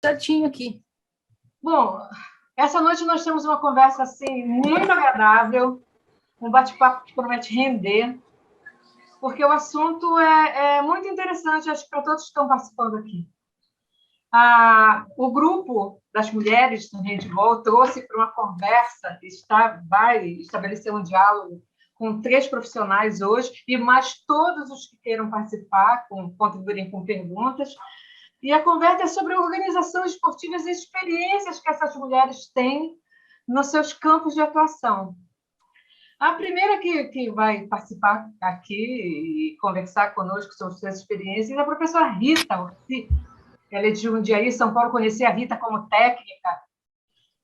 certinho aqui. Bom, essa noite nós temos uma conversa assim muito agradável, um bate-papo que promete render, porque o assunto é muito interessante, acho que para todos que estão participando aqui. O grupo das mulheres do handball trouxe para uma conversa, vai estabelecer um diálogo com 3 profissionais hoje, e mais todos os que queiram participar, contribuírem com perguntas. E a conversa é sobre organização esportiva e as experiências que essas mulheres têm nos seus campos de atuação. A primeira que vai participar aqui e conversar conosco sobre suas experiências é a professora Rita Orsi. Ela é de Jundiaí, São Paulo. Conheci a Rita como técnica.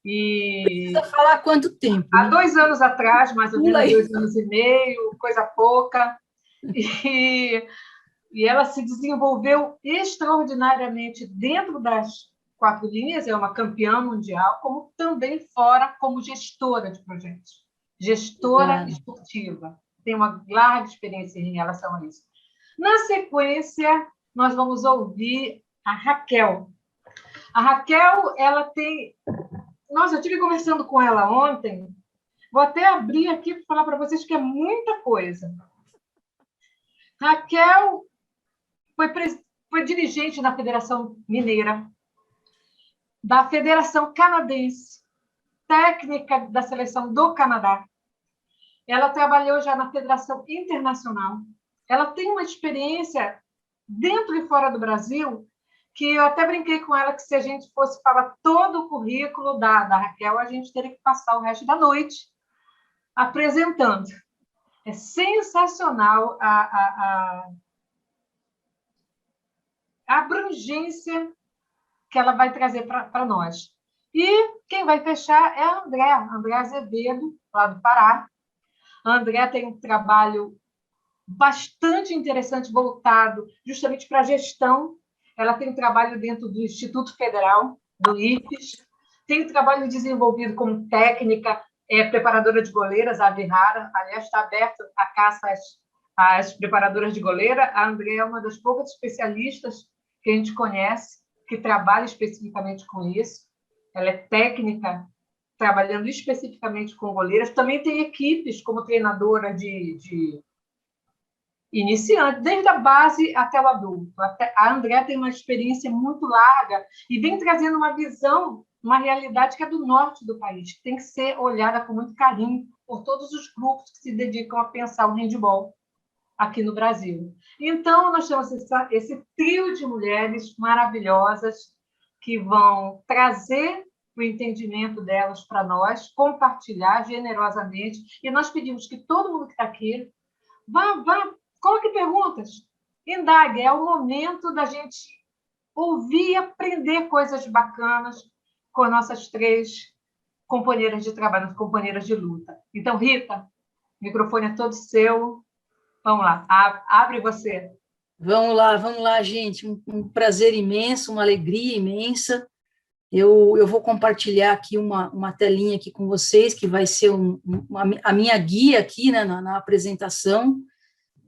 E precisa falar quanto tempo? Há 2 anos atrás, mais ou menos 2 anos e meio, coisa pouca. E ela se desenvolveu extraordinariamente dentro das 4 linhas, é uma campeã mundial, como também fora, como gestora de projetos. Gestora esportiva. Tem uma larga experiência em relação a isso. Na sequência, nós vamos ouvir a Raquel. A Raquel, ela tem... Nossa, eu estive conversando com ela ontem. Vou até abrir aqui para falar para vocês que é muita coisa. Raquel foi dirigente da Federação Mineira, da Federação Canadense, técnica da seleção do Canadá. Ela trabalhou já na Federação Internacional. Ela tem uma experiência dentro e fora do Brasil, que eu até brinquei com ela que se a gente fosse falar todo o currículo da Raquel, a gente teria que passar o resto da noite apresentando. É sensacional a abrangência que ela vai trazer para nós. E quem vai fechar é a André Azevedo, lá do Pará. A André tem um trabalho bastante interessante, voltado justamente para a gestão. Ela tem um trabalho dentro do Instituto Federal, do IFES, tem um trabalho desenvolvido como técnica, preparadora de goleiras, a Avihara. Aliás, está aberta a caça às preparadoras de goleira. A André é uma das poucas especialistas que a gente conhece que trabalha especificamente com isso. Ela é técnica, trabalhando especificamente com goleiras. Também tem equipes como treinadora de iniciante, desde a base até o adulto. A André tem uma experiência muito larga e vem trazendo uma visão, uma realidade que é do norte do país, que tem que ser olhada com muito carinho por todos os grupos que se dedicam a pensar o handball aqui no Brasil. Então, nós temos esse trio de mulheres maravilhosas que vão trazer o entendimento delas para nós, compartilhar generosamente, e nós pedimos que todo mundo que está aqui vá, coloque perguntas, indague. É o momento da gente ouvir e aprender coisas bacanas com nossas 3 companheiras de trabalho, companheiras de luta. Então, Rita, o microfone é todo seu. Vamos lá, abre você. Vamos lá, gente. Um prazer imenso, uma alegria imensa. Eu vou compartilhar aqui uma telinha aqui com vocês, que vai ser a minha guia aqui, né, na apresentação.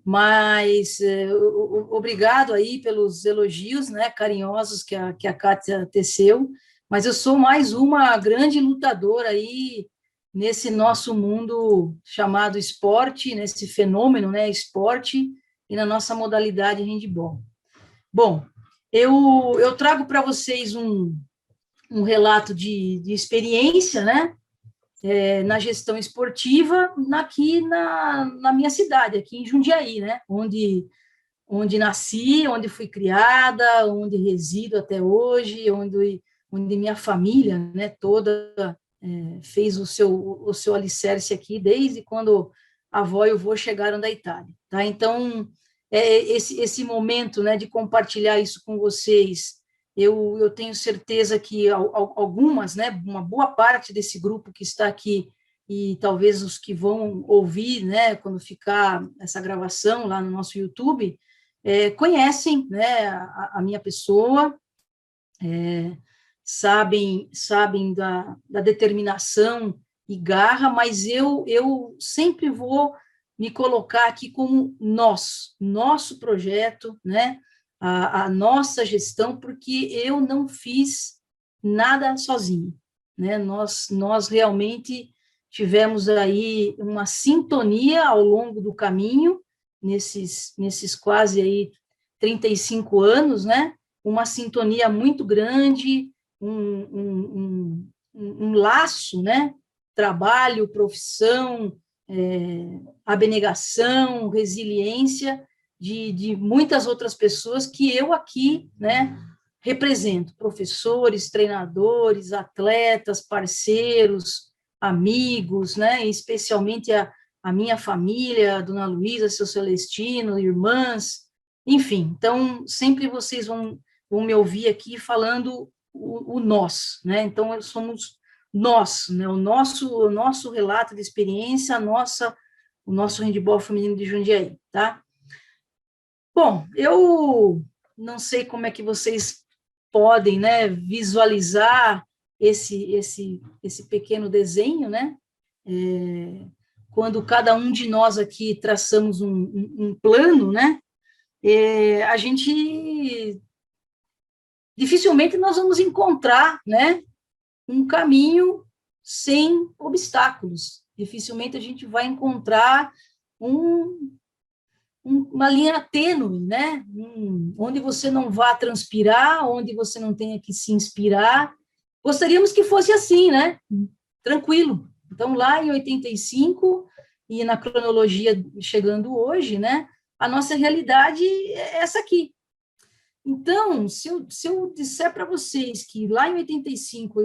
Mas obrigado aí pelos elogios, né, carinhosos que a Kátia teceu, mas eu sou mais uma grande lutadora aí nesse nosso mundo chamado esporte, nesse fenômeno, né, esporte, e na nossa modalidade handball. Bom, eu trago para vocês um relato de experiência, né, na gestão esportiva aqui na minha cidade, aqui em Jundiaí, né? Onde nasci, onde fui criada, onde resido até hoje, onde minha família, né, toda fez o seu alicerce aqui desde quando a avó e o avô chegaram da Itália, tá? Então, esse momento, né, de compartilhar isso com vocês, eu tenho certeza que algumas, né, uma boa parte desse grupo que está aqui, e talvez os que vão ouvir, né, quando ficar essa gravação lá no nosso YouTube, conhecem, né, a minha pessoa, sabem da determinação e garra, mas eu sempre vou me colocar aqui como nosso projeto, né, a nossa gestão, porque eu não fiz nada sozinho, né? Nós realmente tivemos aí uma sintonia ao longo do caminho, nesses quase aí 35 anos, né? Uma sintonia muito grande, um laço, né? Trabalho, profissão, abnegação, resiliência de muitas outras pessoas que eu aqui, né, represento, professores, treinadores, atletas, parceiros, amigos, né, especialmente a minha família, a Dona Luísa, seu Celestino, irmãs, enfim, então sempre vocês vão me ouvir aqui falando o nós, né, então somos nós, né, o nosso relato de experiência, o nosso handebol feminino de Jundiaí, tá? Bom, eu não sei como é que vocês podem, né, visualizar esse pequeno desenho, né? Quando cada um de nós aqui traçamos um plano, né? A gente dificilmente nós vamos encontrar, né, um caminho sem obstáculos. Dificilmente a gente vai encontrar uma linha tênue, né? Onde você não vá transpirar, onde você não tenha que se inspirar. Gostaríamos que fosse assim, né? Tranquilo. Então, lá em 85, e na cronologia chegando hoje, né? A nossa realidade é essa aqui. Então, se eu disser para vocês que lá em 85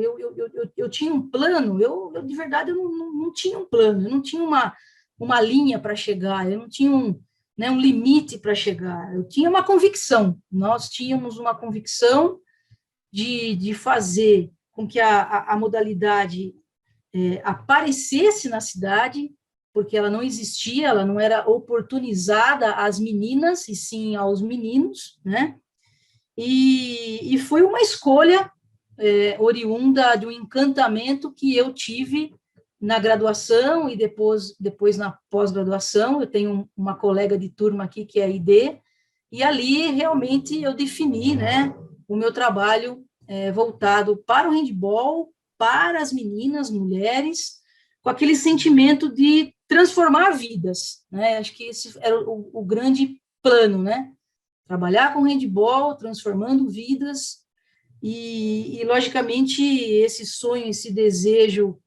eu tinha um plano, eu de verdade eu não tinha um plano, eu não tinha uma linha para chegar, eu não tinha né, um limite para chegar, eu tinha uma convicção, nós tínhamos uma convicção de fazer com que a modalidade aparecesse na cidade, porque ela não existia, ela não era oportunizada às meninas, e sim aos meninos, né? E foi uma escolha oriunda de um encantamento que eu tive na graduação e depois na pós-graduação. Eu tenho uma colega de turma aqui que é a ID, e ali realmente eu defini, né, o meu trabalho voltado para o handball, para as meninas, mulheres, com aquele sentimento de transformar vidas, né? Acho que esse era o grande plano, né? Trabalhar com handball, transformando vidas, e logicamente, esse sonho, esse desejo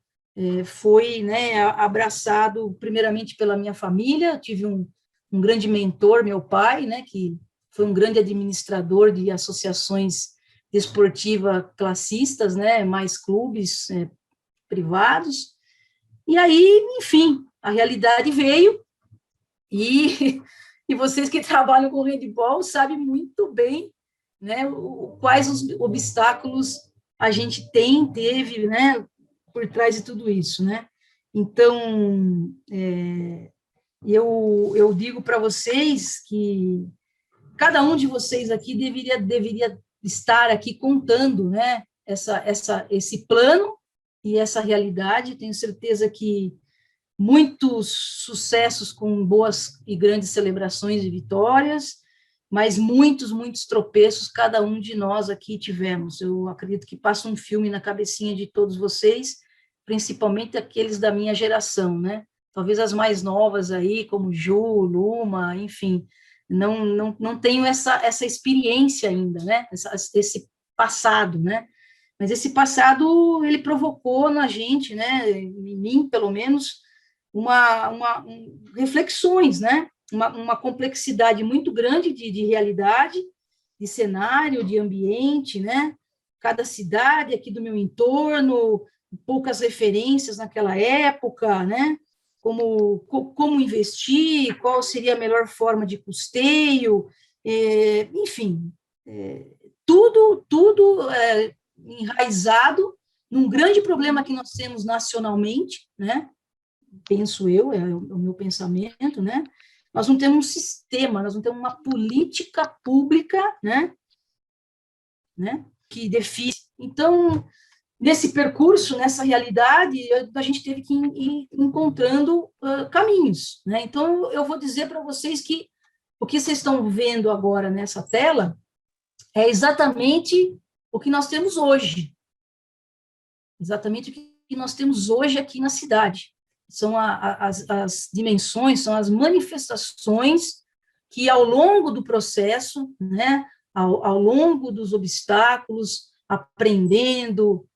foi, né, abraçado primeiramente pela minha família. Eu tive um grande mentor, meu pai, né, que foi um grande administrador de associações desportivas classistas, né, mais clubes privados, e aí, enfim, a realidade veio, e e vocês que trabalham com handball sabem muito bem, né, quais os obstáculos a gente teve, né, por trás de tudo isso, né? Então, eu digo para vocês que cada um de vocês aqui deveria estar aqui contando, né, esse plano e essa realidade. Tenho certeza que muitos sucessos com boas e grandes celebrações e vitórias, mas muitos tropeços cada um de nós aqui tivemos. Eu acredito que passa um filme na cabecinha de todos vocês, principalmente aqueles da minha geração, né? Talvez as mais novas aí, como Ju, Luma, enfim, não tenho essa experiência ainda, né? Esse passado, né? Mas esse passado, ele provocou na gente, né? Em mim, pelo menos, reflexões, né? Uma complexidade muito grande de realidade, de cenário, de ambiente, né? Cada cidade aqui do meu entorno, poucas referências naquela época, né? Como investir, qual seria a melhor forma de custeio, enfim, tudo enraizado num grande problema que nós temos nacionalmente, né? Penso eu, é o meu pensamento, né? Nós não temos um sistema, nós não temos uma política pública, né? Que define. Então, nesse percurso, nessa realidade, a gente teve que ir encontrando caminhos, né? Então, eu vou dizer para vocês que o que vocês estão vendo agora nessa tela é exatamente o que nós temos hoje, exatamente o que nós temos hoje aqui na cidade. São as dimensões, são as manifestações que, ao longo do processo, né, ao longo dos obstáculos, aprendendo,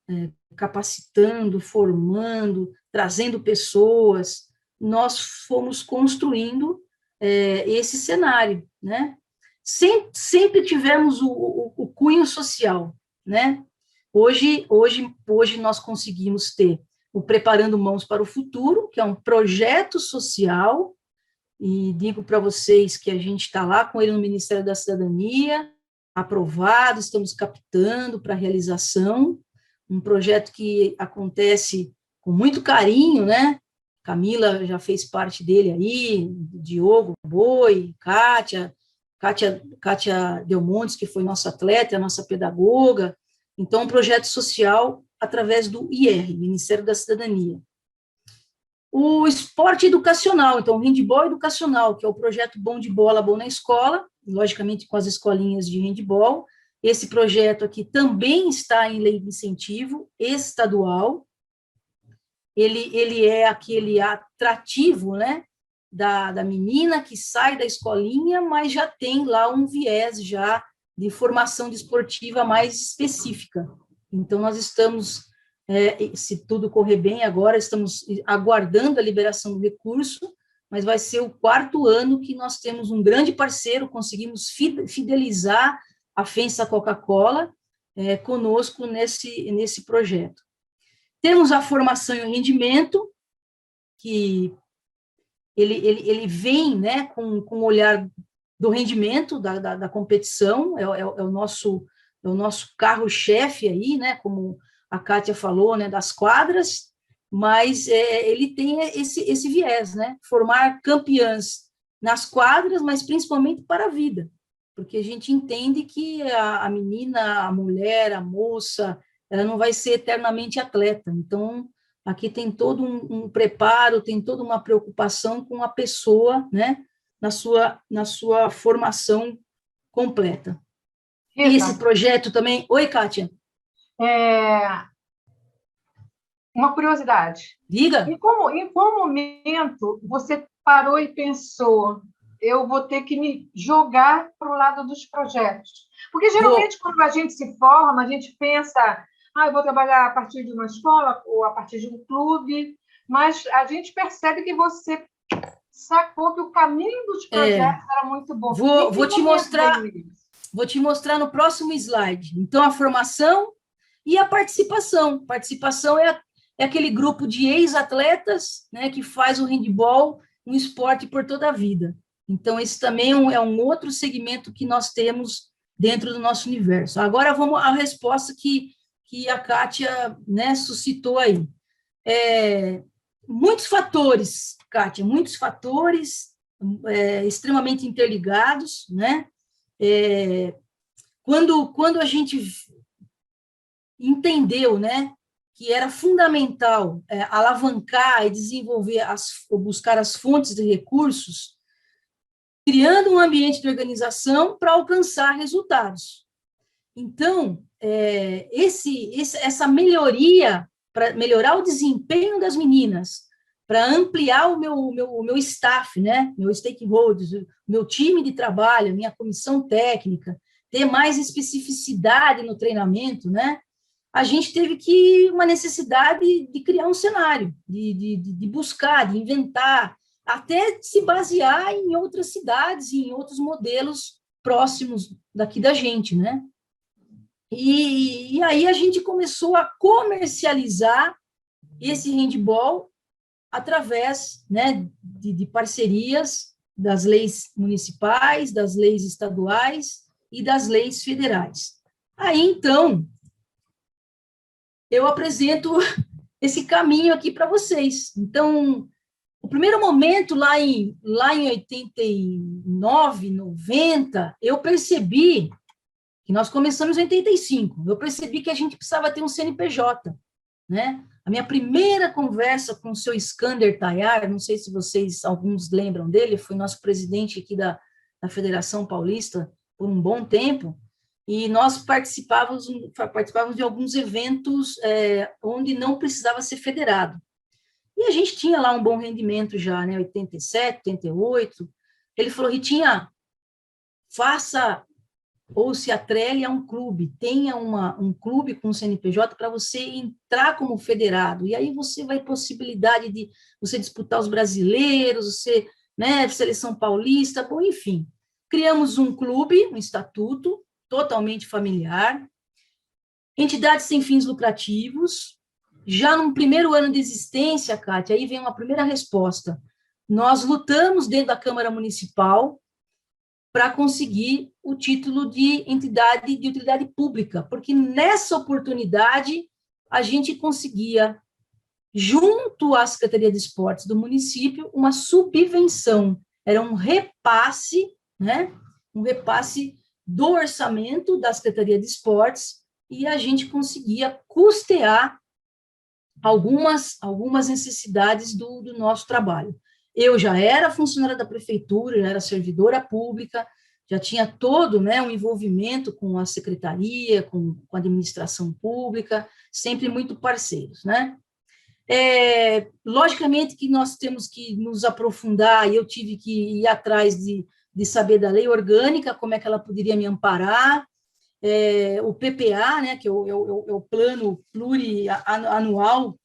capacitando, formando, trazendo pessoas, nós fomos construindo esse cenário, né? Sempre tivemos o cunho social, né? Hoje nós conseguimos ter o Preparando Mãos para o Futuro, que é um projeto social, e digo para vocês que a gente está lá com ele no Ministério da Cidadania, aprovado, estamos captando para realização, um projeto que acontece com muito carinho, né? Camila já fez parte dele aí, Diogo Boi, Kátia Delmontes, que foi nossa atleta, nossa pedagoga. Então, um projeto social através do IR, Ministério da Cidadania. O esporte educacional, então, o handebol educacional, que é o projeto Bom de Bola, Bom na Escola, logicamente com as escolinhas de handebol. Esse projeto aqui também está em lei de incentivo estadual. Ele é aquele atrativo, né, da menina que sai da escolinha, mas já tem lá um viés já de formação desportiva mais específica. Então, nós estamos, se tudo correr bem agora, estamos aguardando a liberação do recurso, mas vai ser o 4º ano que nós temos um grande parceiro, conseguimos fidelizar a FENSA Coca-Cola conosco nesse projeto. Temos a formação em rendimento, que ele vem, né, com o olhar do rendimento, da competição, é o nosso carro-chefe aí, né, como a Kátia falou, né, das quadras, mas ele tem esse viés, né, formar campeãs nas quadras, mas principalmente para a vida, porque a gente entende que a menina, a mulher, a moça, ela não vai ser eternamente atleta, então aqui tem todo um preparo, tem toda uma preocupação com a pessoa, né, na sua formação completa. Rita, e esse projeto também... Oi, Kátia. Uma curiosidade. Diga. Em qual momento você parou e pensou, eu vou ter que me jogar para o lado dos projetos? Porque, geralmente, quando a gente se forma, a gente pensa, eu vou trabalhar a partir de uma escola ou a partir de um clube, mas a gente percebe que você sacou que o caminho dos projetos era muito bom. Vou te mostrar no próximo slide. Então, a formação e a participação. Participação é aquele grupo de ex-atletas, né, que faz o handebol um esporte por toda a vida. Então, esse também é um outro segmento que nós temos dentro do nosso universo. Agora, vamos à resposta que a Kátia, né, suscitou aí. Muitos fatores, Kátia, muitos fatores extremamente interligados, né? Quando a gente entendeu, né, que era fundamental alavancar e desenvolver, buscar as fontes de recursos, criando um ambiente de organização para alcançar resultados. Então, essa melhoria, para melhorar o desempenho das meninas, para ampliar o meu staff, né, meu stakeholders, meu time de trabalho, minha comissão técnica, ter mais especificidade no treinamento, né, a gente teve uma necessidade de criar um cenário, de buscar, de inventar, até se basear em outras cidades e em outros modelos próximos daqui da gente, né? E aí a gente começou a comercializar esse handebol através, né, de parcerias das leis municipais, das leis estaduais e das leis federais. Aí, então, eu apresento esse caminho aqui para vocês. Então, o primeiro momento, lá em 89, 90, eu percebi que nós começamos em 85, eu percebi que a gente precisava ter um CNPJ, né? A minha primeira conversa com o seu Iskander Tayar, não sei se vocês, alguns lembram dele, foi nosso presidente aqui da Federação Paulista por um bom tempo, e nós participávamos de alguns eventos onde não precisava ser federado. E a gente tinha lá um bom rendimento já, né, 87, 88. Ele falou, Ritinha, faça ou se atrele a um clube, tenha um clube com CNPJ para você entrar como federado, e aí você vai ter possibilidade de você disputar os brasileiros, você, né, seleção paulista, bom, enfim. Criamos um clube, um estatuto, totalmente familiar, entidades sem fins lucrativos, já no primeiro ano de existência, Kátia, aí vem uma primeira resposta, nós lutamos dentro da Câmara Municipal para conseguir o título de entidade de utilidade pública, porque nessa oportunidade a gente conseguia, junto à Secretaria de Esportes do município, uma subvenção, era um repasse, né? Um repasse do orçamento da Secretaria de Esportes, e a gente conseguia custear algumas necessidades do nosso trabalho. Eu já era funcionária da prefeitura, já era servidora pública, já tinha todo, né, um envolvimento com a secretaria, com a administração pública, sempre muito parceiros, né? Logicamente que nós temos que nos aprofundar, e eu tive que ir atrás de saber da lei orgânica, como é que ela poderia me amparar, o PPA, né, que é o plano plurianual,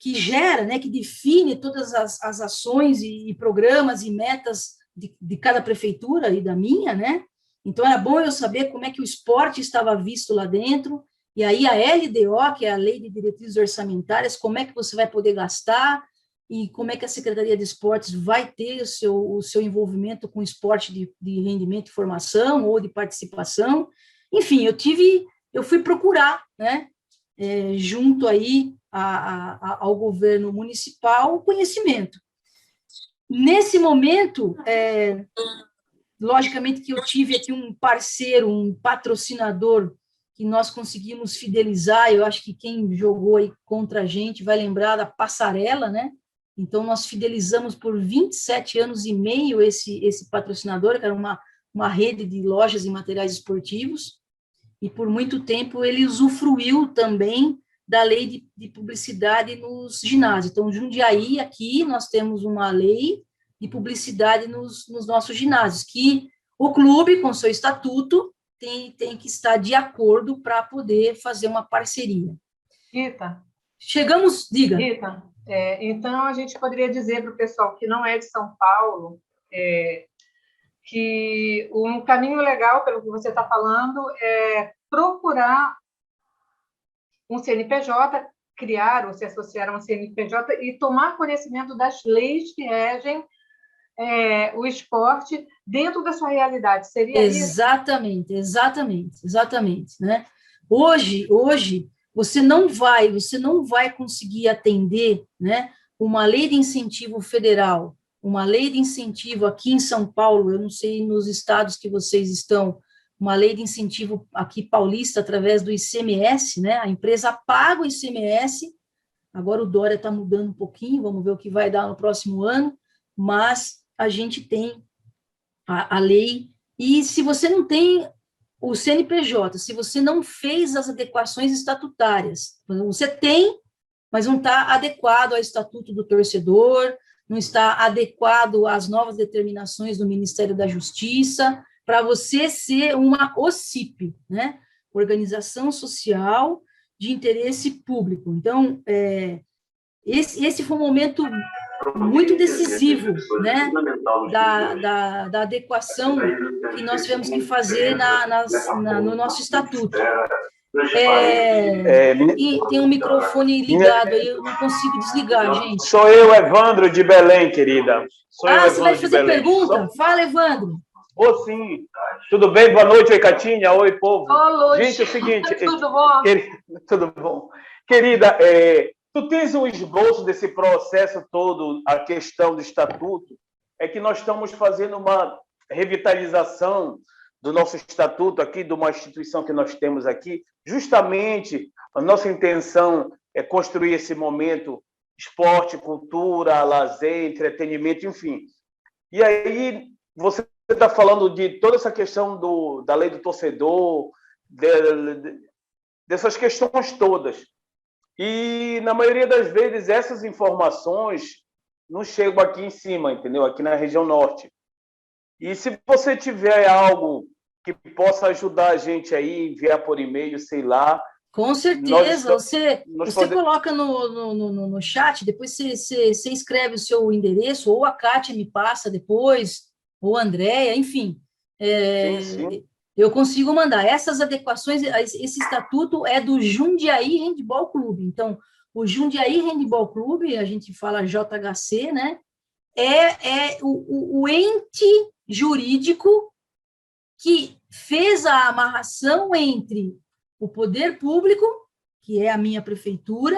que gera, né, que define todas as ações e programas e metas de cada prefeitura e da minha, né? Então, era bom eu saber como é que o esporte estava visto lá dentro, e aí a LDO, que é a Lei de Diretrizes Orçamentárias, como é que você vai poder gastar, e como é que a Secretaria de Esportes vai ter o seu envolvimento com esporte de rendimento e formação, ou de participação. Enfim, eu fui procurar, né, junto aí ao governo municipal, o conhecimento. Nesse momento, logicamente que eu tive aqui um parceiro, um patrocinador, que nós conseguimos fidelizar, eu acho que quem jogou aí contra a gente vai lembrar da Passarela, né? Então, nós fidelizamos por 27 anos e meio esse patrocinador, que era uma rede de lojas e materiais esportivos, e por muito tempo ele usufruiu também da lei de publicidade nos ginásios. Então, Jundiaí, aqui, nós temos uma lei de publicidade nos nossos ginásios, que o clube, com seu estatuto, tem que estar de acordo para poder fazer uma parceria. Rita. Chegamos, diga. Rita, então a gente poderia dizer para o pessoal que não é de São Paulo, que um caminho legal, pelo que você está falando, é procurar um CNPJ, criar ou se associar a um CNPJ e tomar conhecimento das leis que regem o esporte dentro da sua realidade. Seria exatamente, isso? Exatamente, né? Hoje você não vai conseguir atender, né, uma lei de incentivo federal, uma lei de incentivo aqui em São Paulo, eu não sei nos estados que vocês estão, uma lei de incentivo aqui paulista através do ICMS, né? A empresa paga o ICMS, agora o Dória está mudando um pouquinho, vamos ver o que vai dar no próximo ano, mas a gente tem a lei, e se você não tem o CNPJ, se você não fez as adequações estatutárias, você tem, mas não está adequado ao estatuto do torcedor, não está adequado às novas determinações do Ministério da Justiça, para você ser uma OCIP, né? Organização Social de Interesse Público. Então, esse foi um momento muito decisivo, né, da adequação que nós tivemos que fazer no nosso estatuto. E tem um microfone ligado aí, eu não consigo desligar, gente. Sou eu, Evandro, de Belém, querida. Você vai fazer pergunta? Fala, Evandro. Sim. Tudo bem? Boa noite, oi, Catinha. Oi, povo. Oi, gente, é o seguinte... Tudo bom? Tudo bom. Querida, tu tens um esboço desse processo todo, a questão do estatuto, é que nós estamos fazendo uma revitalização do nosso estatuto aqui, de uma instituição que nós temos aqui. Justamente, a nossa intenção é construir esse momento esporte, cultura, lazer, entretenimento, enfim. E aí, você está falando de toda essa questão da lei do torcedor, dessas questões todas. E, na maioria das vezes, essas informações não chegam aqui em cima, entendeu? Aqui na região norte. E se você tiver algo que possa ajudar a gente aí, enviar por e-mail, sei lá. Com certeza, você coloca no chat, depois você escreve o seu endereço, ou a Kátia me passa depois, ou a Andréia, enfim. Sim. Eu consigo mandar. Essas adequações, esse estatuto é do Jundiaí Handball Clube. Então, o Jundiaí Handball Clube, a gente fala JHC, né? É o ente jurídico que fez a amarração entre o poder público, que é a minha prefeitura,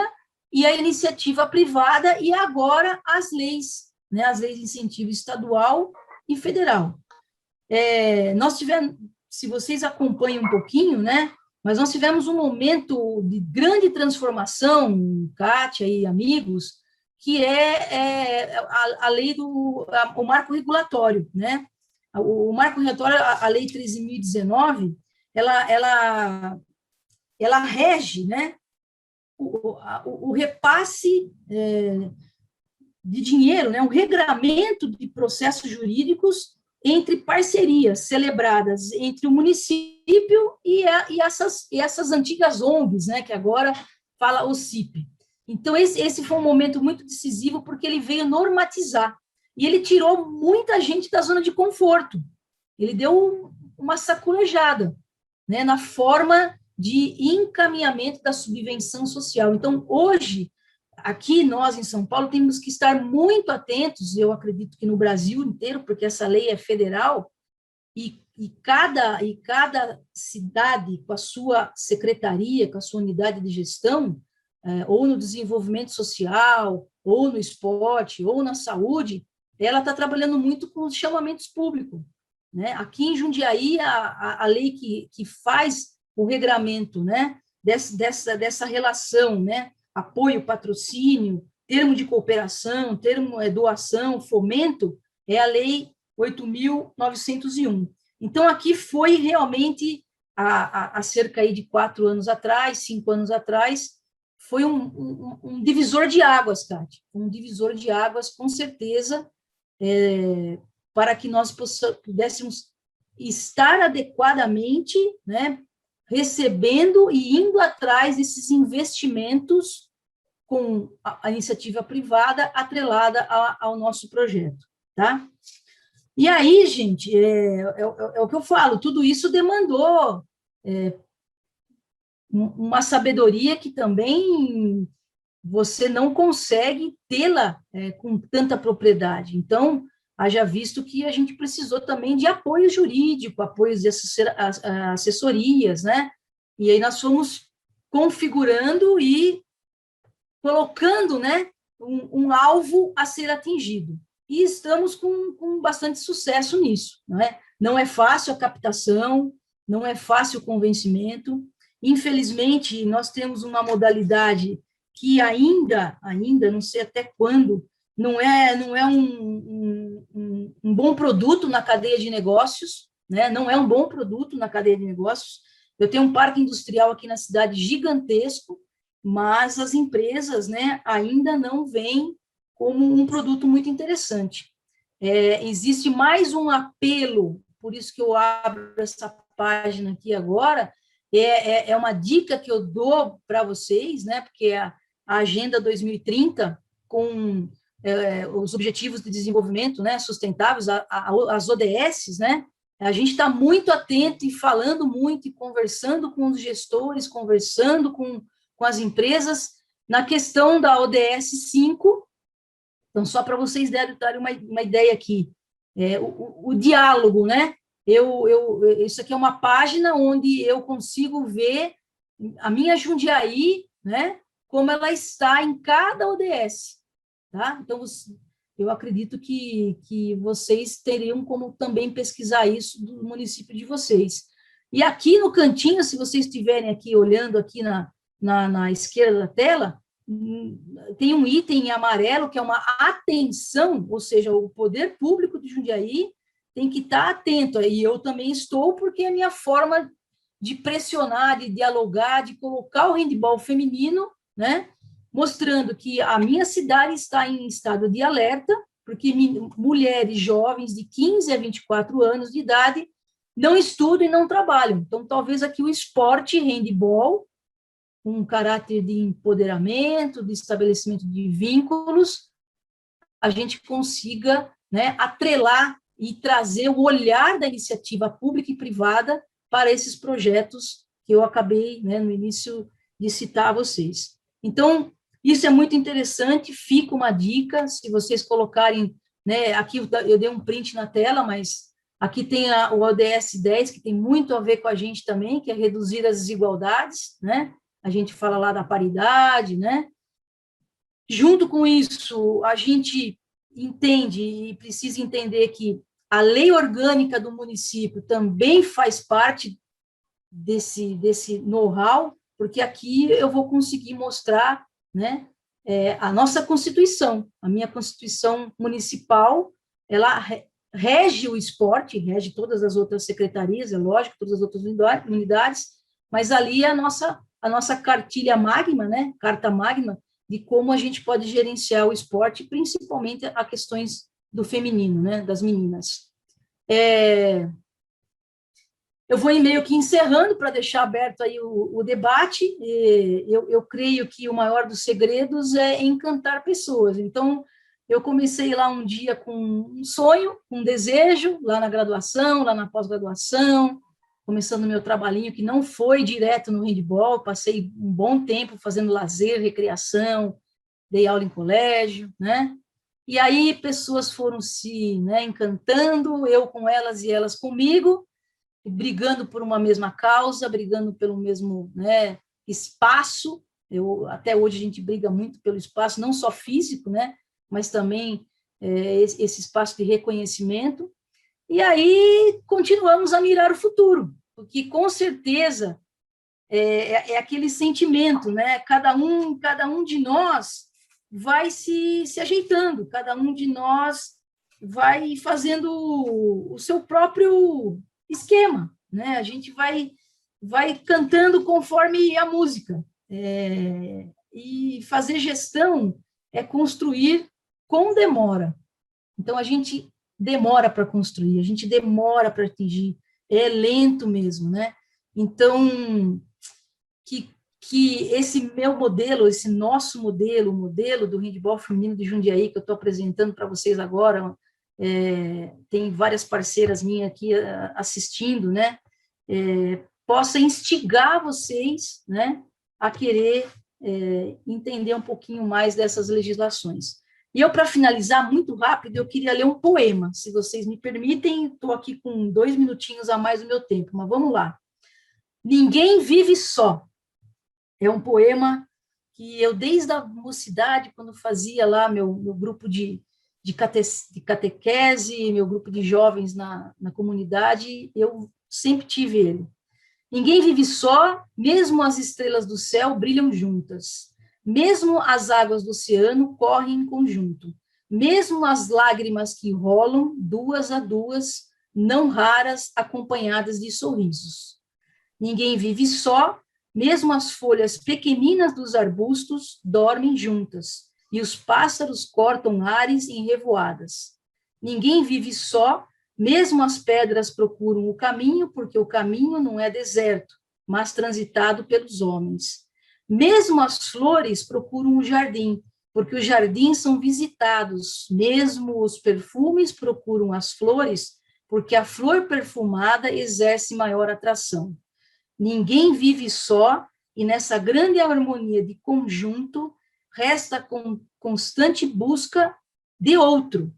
e a iniciativa privada, e agora as leis, né? As leis de incentivo estadual e federal. Nós tivemos, se vocês acompanham um pouquinho, né? Mas nós tivemos um momento de grande transformação, Kátia e amigos, que é a lei o marco regulatório, né? O marco regulatório, a lei 13.019, ela rege, né, o repasse de dinheiro, né, o regramento de processos jurídicos entre parcerias celebradas entre o município e essas antigas ONGs, né, que agora fala o CIP. Então, esse foi um momento muito decisivo, porque ele veio normatizar, e ele tirou muita gente da zona de conforto. Ele deu uma saculejada, né, na forma de encaminhamento da subvenção social. Então, hoje, aqui nós em São Paulo temos que estar muito atentos, eu acredito que no Brasil inteiro, porque essa lei é federal, e cada cidade com a sua secretaria, com a sua unidade de gestão, ou no desenvolvimento social, ou no esporte, ou na saúde, ela está trabalhando muito com os chamamentos públicos, né? Aqui em Jundiaí, a lei que faz o regramento, né, dessa relação, né, apoio, patrocínio, termo de cooperação, termo doação, fomento, é a Lei 8.901. Então, aqui foi realmente, há cerca aí de 4 anos atrás, 5 anos atrás, foi um divisor de águas, Kátia, um divisor de águas, com certeza, para que nós pudéssemos estar adequadamente, né, recebendo e indo atrás desses investimentos com a iniciativa privada atrelada ao nosso projeto, tá? E aí, gente, é o que eu falo, tudo isso demandou uma sabedoria que também você não consegue tê-la com tanta propriedade. Então, haja visto que a gente precisou também de apoio jurídico, apoios de assessorias, né? E aí nós fomos configurando e colocando, né, um alvo a ser atingido. E estamos com bastante sucesso nisso, não é? Não é fácil a captação, não é fácil o convencimento. Infelizmente, nós temos uma modalidade que ainda, não sei até quando, não é um bom produto na cadeia de negócios, né? Não é um bom produto na cadeia de negócios. Eu tenho um parque industrial aqui na cidade gigantesco, mas as empresas, né, ainda não veem como um produto muito interessante. Existe mais um apelo, por isso que eu abro essa página aqui agora, é uma dica que eu dou para vocês, né, porque a Agenda 2030, com os Objetivos de Desenvolvimento, né, Sustentáveis, as ODS, né, a gente está muito atento e falando muito e conversando com os gestores, conversando com as empresas na questão da ODS 5. Então, só para vocês darem uma ideia aqui, o diálogo, né? Isso aqui é uma página onde eu consigo ver a minha Jundiaí, né? Como ela está em cada ODS, tá? Então, eu acredito que vocês teriam como também pesquisar isso do município de vocês. E aqui no cantinho, se vocês estiverem aqui olhando aqui na esquerda da tela, tem um item em amarelo que é uma atenção, ou seja, o poder público de Jundiaí tem que estar atento, e eu também estou, porque é a minha forma de pressionar, de dialogar, de colocar o handebol feminino, né, mostrando que a minha cidade está em estado de alerta, porque mulheres jovens de 15 a 24 anos de idade não estudam e não trabalham. Então, talvez aqui o esporte handebol, com um caráter de empoderamento, de estabelecimento de vínculos, a gente consiga, né, atrelar e trazer o olhar da iniciativa pública e privada para esses projetos que eu acabei, né, no início de citar a vocês. Então, isso é muito interessante, fica uma dica, se vocês colocarem, né, aqui eu dei um print na tela, mas aqui tem o ODS 10, que tem muito a ver com a gente também, que é reduzir as desigualdades, né? A gente fala lá da paridade, né? Junto com isso, a gente entende e precisa entender que a lei orgânica do município também faz parte desse know-how, porque aqui eu vou conseguir mostrar, né, a nossa Constituição, a minha Constituição municipal, ela rege o esporte, rege todas as outras secretarias, é lógico, todas as outras unidades, mas ali é a nossa cartilha magna, né, carta magna, de como a gente pode gerenciar o esporte, principalmente a questões do feminino, né, das meninas. Eu vou meio que encerrando para deixar aberto aí o debate. Eu creio que o maior dos segredos é encantar pessoas. Então, eu comecei lá um dia com um sonho, um desejo, lá na graduação, lá na pós-graduação, começando meu trabalhinho, que não foi direto no handebol, passei um bom tempo fazendo lazer, recreação, dei aula em colégio, né? E aí pessoas foram se, né, encantando, eu com elas e elas comigo, brigando por uma mesma causa, brigando pelo mesmo, né, espaço. Até hoje a gente briga muito pelo espaço, não só físico, né, mas também esse espaço de reconhecimento. E aí continuamos a mirar o futuro, porque com certeza é aquele sentimento, né? Cada um de nós vai se ajeitando, cada um de nós vai fazendo o seu próprio esquema, né? A gente vai cantando conforme a música. E fazer gestão é construir com demora. Então, a gente demora para construir, a gente demora para atingir, é lento mesmo, né? Então, que esse meu modelo, esse nosso modelo, o modelo do handebol feminino de Jundiaí, que eu estou apresentando para vocês agora, tem várias parceiras minhas aqui assistindo, né? Possa instigar vocês, né, a querer entender um pouquinho mais dessas legislações. E eu, para finalizar, muito rápido, eu queria ler um poema, se vocês me permitem, estou aqui com 2 minutinhos a mais do meu tempo, mas vamos lá. Ninguém vive só. É um poema que eu, desde a mocidade, quando fazia lá meu grupo de catequese, meu grupo de jovens na comunidade, eu sempre tive ele. Ninguém vive só, mesmo as estrelas do céu brilham juntas. Mesmo as águas do oceano correm em conjunto. Mesmo as lágrimas que rolam, duas a duas, não raras, acompanhadas de sorrisos. Ninguém vive só, mesmo as folhas pequeninas dos arbustos dormem juntas, e os pássaros cortam ares em revoadas. Ninguém vive só, mesmo as pedras procuram o caminho, porque o caminho não é deserto, mas transitado pelos homens. Mesmo as flores procuram o jardim, porque os jardins são visitados. Mesmo os perfumes procuram as flores, porque a flor perfumada exerce maior atração. Ninguém vive só, e nessa grande harmonia de conjunto, resta com constante busca de outro.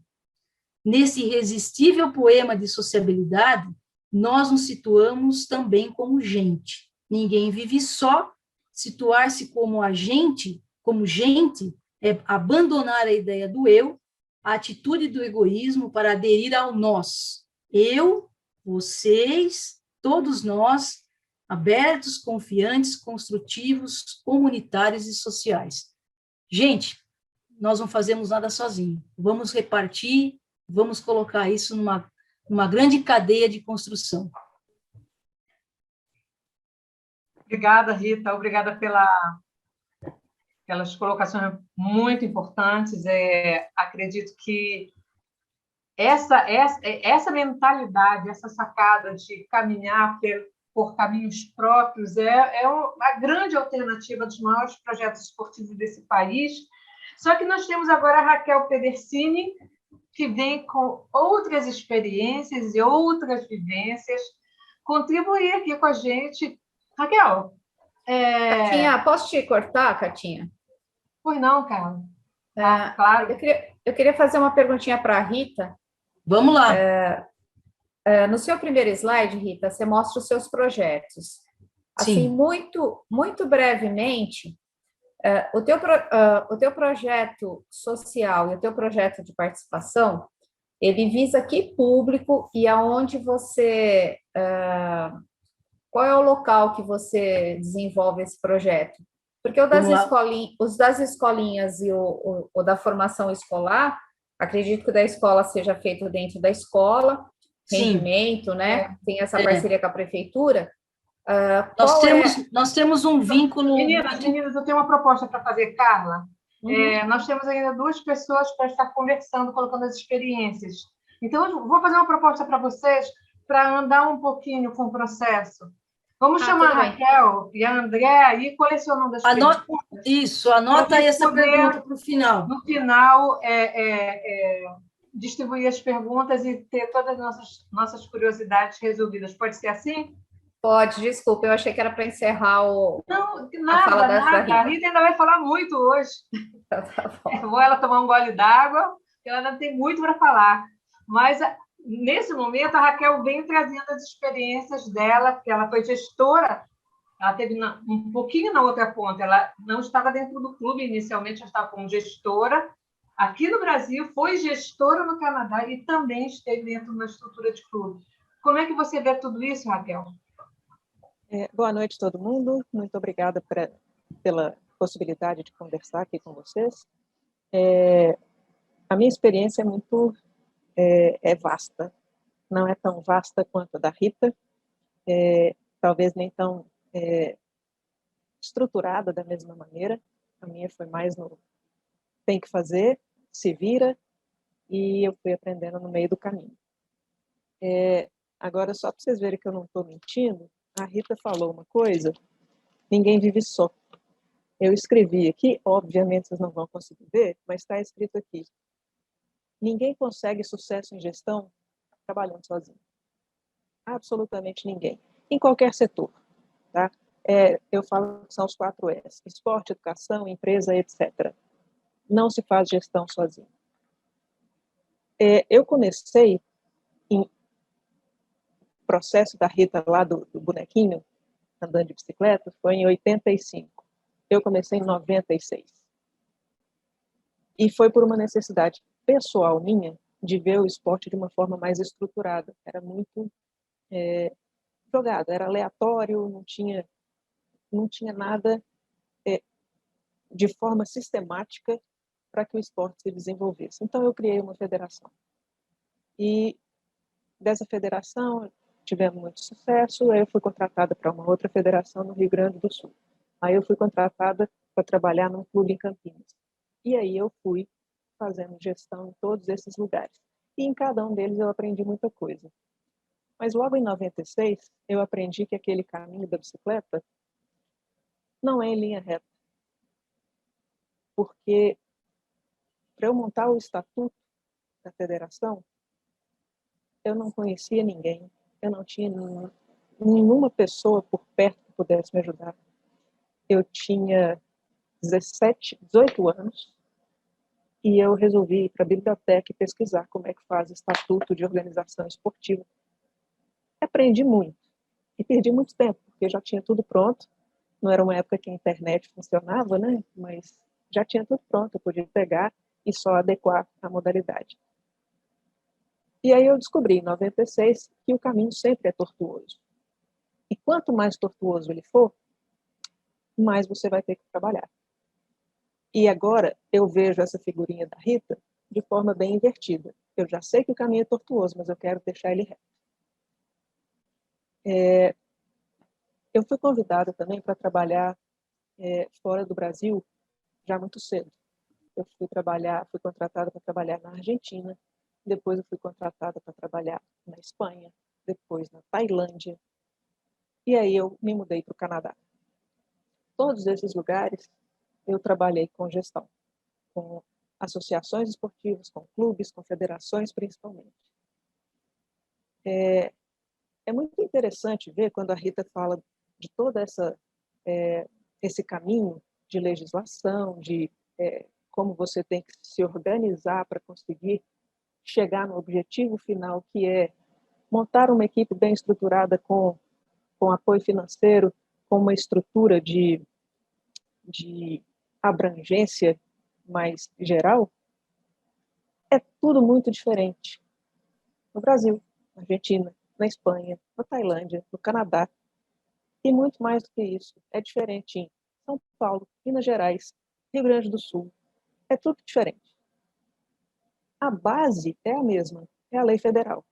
Nesse irresistível poema de sociabilidade, nós nos situamos também como gente. Ninguém vive só, situar-se como agente, como gente, é abandonar a ideia do eu, a atitude do egoísmo para aderir ao nós. Eu, vocês, todos nós, abertos, confiantes, construtivos, comunitários e sociais. Gente, nós não fazemos nada sozinhos. Vamos repartir, vamos colocar isso uma grande cadeia de construção. Obrigada, Rita. Obrigada pelas colocações muito importantes. Acredito que essa mentalidade, essa sacada de caminhar por caminhos próprios é uma grande alternativa dos maiores projetos esportivos desse país. Só que nós temos agora a Raquel Pedersini, que vem com outras experiências e outras vivências, contribuir aqui com a gente. Raquel. Catinha, posso te cortar, Catinha? Pois não, Carla. Claro. Eu queria fazer uma perguntinha para a Rita. Vamos lá. No seu primeiro slide, Rita, você mostra os seus projetos. Assim, Sim. muito brevemente, o teu projeto social e o teu projeto de participação, ele visa que público e aonde você... qual é o local que você desenvolve esse projeto? Porque os das escolinhas e o da formação escolar, acredito que o da escola seja feito dentro da escola, rendimento, né? Tem essa parceria com a prefeitura. Nós temos um vínculo... Meninas, eu tenho uma proposta para fazer, Carla. Nós temos ainda 2 pessoas para estar conversando, colocando as experiências. Então, eu vou fazer uma proposta para vocês para andar um pouquinho com o processo. Vamos chamar a Raquel e a Andréa e ir colecionando as perguntas. Isso, anota aí essa pergunta para o final. No final, distribuir as perguntas e ter todas as nossas curiosidades resolvidas. Pode ser assim? Pode, desculpa, eu achei que era para encerrar Não, a fala da nada. Rita. A Rita ainda vai falar muito hoje. Tá bom. Eu vou ela tomar um gole d'água, porque ela ainda tem muito para falar. Mas, nesse momento, a Raquel vem trazendo as experiências dela, porque ela foi gestora, ela teve um pouquinho na outra ponta, ela não estava dentro do clube inicialmente, ela estava como gestora aqui no Brasil, foi gestora no Canadá e também esteve dentro de uma estrutura de clube. Como é que você vê tudo isso, Raquel? Boa noite, todo mundo. Muito obrigada pela possibilidade de conversar aqui com vocês. A minha experiência é vasta. Não é tão vasta quanto a da Rita, talvez nem tão estruturada da mesma maneira. A minha foi mais no tem que fazer, se vira, e eu fui aprendendo no meio do caminho. Agora, só para vocês verem que eu não estou mentindo, a Rita falou uma coisa: ninguém vive só. Eu escrevi aqui, obviamente vocês não vão conseguir ver, mas está escrito aqui: ninguém consegue sucesso em gestão trabalhando sozinho. Absolutamente ninguém. Em qualquer setor. Tá? Eu falo que são os 4 S: esporte, educação, empresa, etc. Não se faz gestão sozinho. Eu comecei em processo da Rita lá do bonequinho, andando de bicicleta, foi em 85. Eu comecei em 96. E foi por uma necessidade pessoal minha de ver o esporte de uma forma mais estruturada. Era muito jogado, era aleatório, não tinha nada de forma sistemática para que o esporte se desenvolvesse. Então, eu criei uma federação. E dessa federação tivemos muito sucesso. Aí eu fui contratada para uma outra federação no Rio Grande do Sul. Aí eu fui contratada para trabalhar num clube em Campinas. E aí eu fui fazendo gestão em todos esses lugares. E em cada um deles eu aprendi muita coisa. Mas logo em 96, eu aprendi que aquele caminho da bicicleta não é em linha reta. Porque para eu montar o estatuto da federação, eu não conhecia ninguém, eu não tinha nenhuma pessoa por perto que pudesse me ajudar. Eu tinha 18 anos e eu resolvi ir para a biblioteca e pesquisar como é que faz estatuto de organização esportiva. Aprendi muito e perdi muito tempo, porque já tinha tudo pronto. Não era uma época que a internet funcionava, né? Mas já tinha tudo pronto, eu podia pegar e só adequar a modalidade. E aí eu descobri, em 96, que o caminho sempre é tortuoso. E quanto mais tortuoso ele for, mais você vai ter que trabalhar. E agora eu vejo essa figurinha da Rita de forma bem invertida. Eu já sei que o caminho é tortuoso, mas eu quero deixar ele reto. Eu fui convidada também para trabalhar fora do Brasil já muito cedo. Eu fui contratada para trabalhar na Argentina, depois eu fui contratada para trabalhar na Espanha, depois na Tailândia, e aí eu me mudei para o Canadá. Todos esses lugares eu trabalhei com gestão, com associações esportivas, com clubes, com federações principalmente. É muito interessante ver quando a Rita fala de todo esse caminho de legislação, de como você tem que se organizar para conseguir chegar no objetivo final, que é montar uma equipe bem estruturada com apoio financeiro, com uma estrutura de abrangência mais geral. É tudo muito diferente. No Brasil, na Argentina, na Espanha, na Tailândia, no Canadá. E muito mais do que isso. É diferente em São Paulo, Minas Gerais, Rio Grande do Sul. É tudo diferente. A base é a mesma, é a lei federal.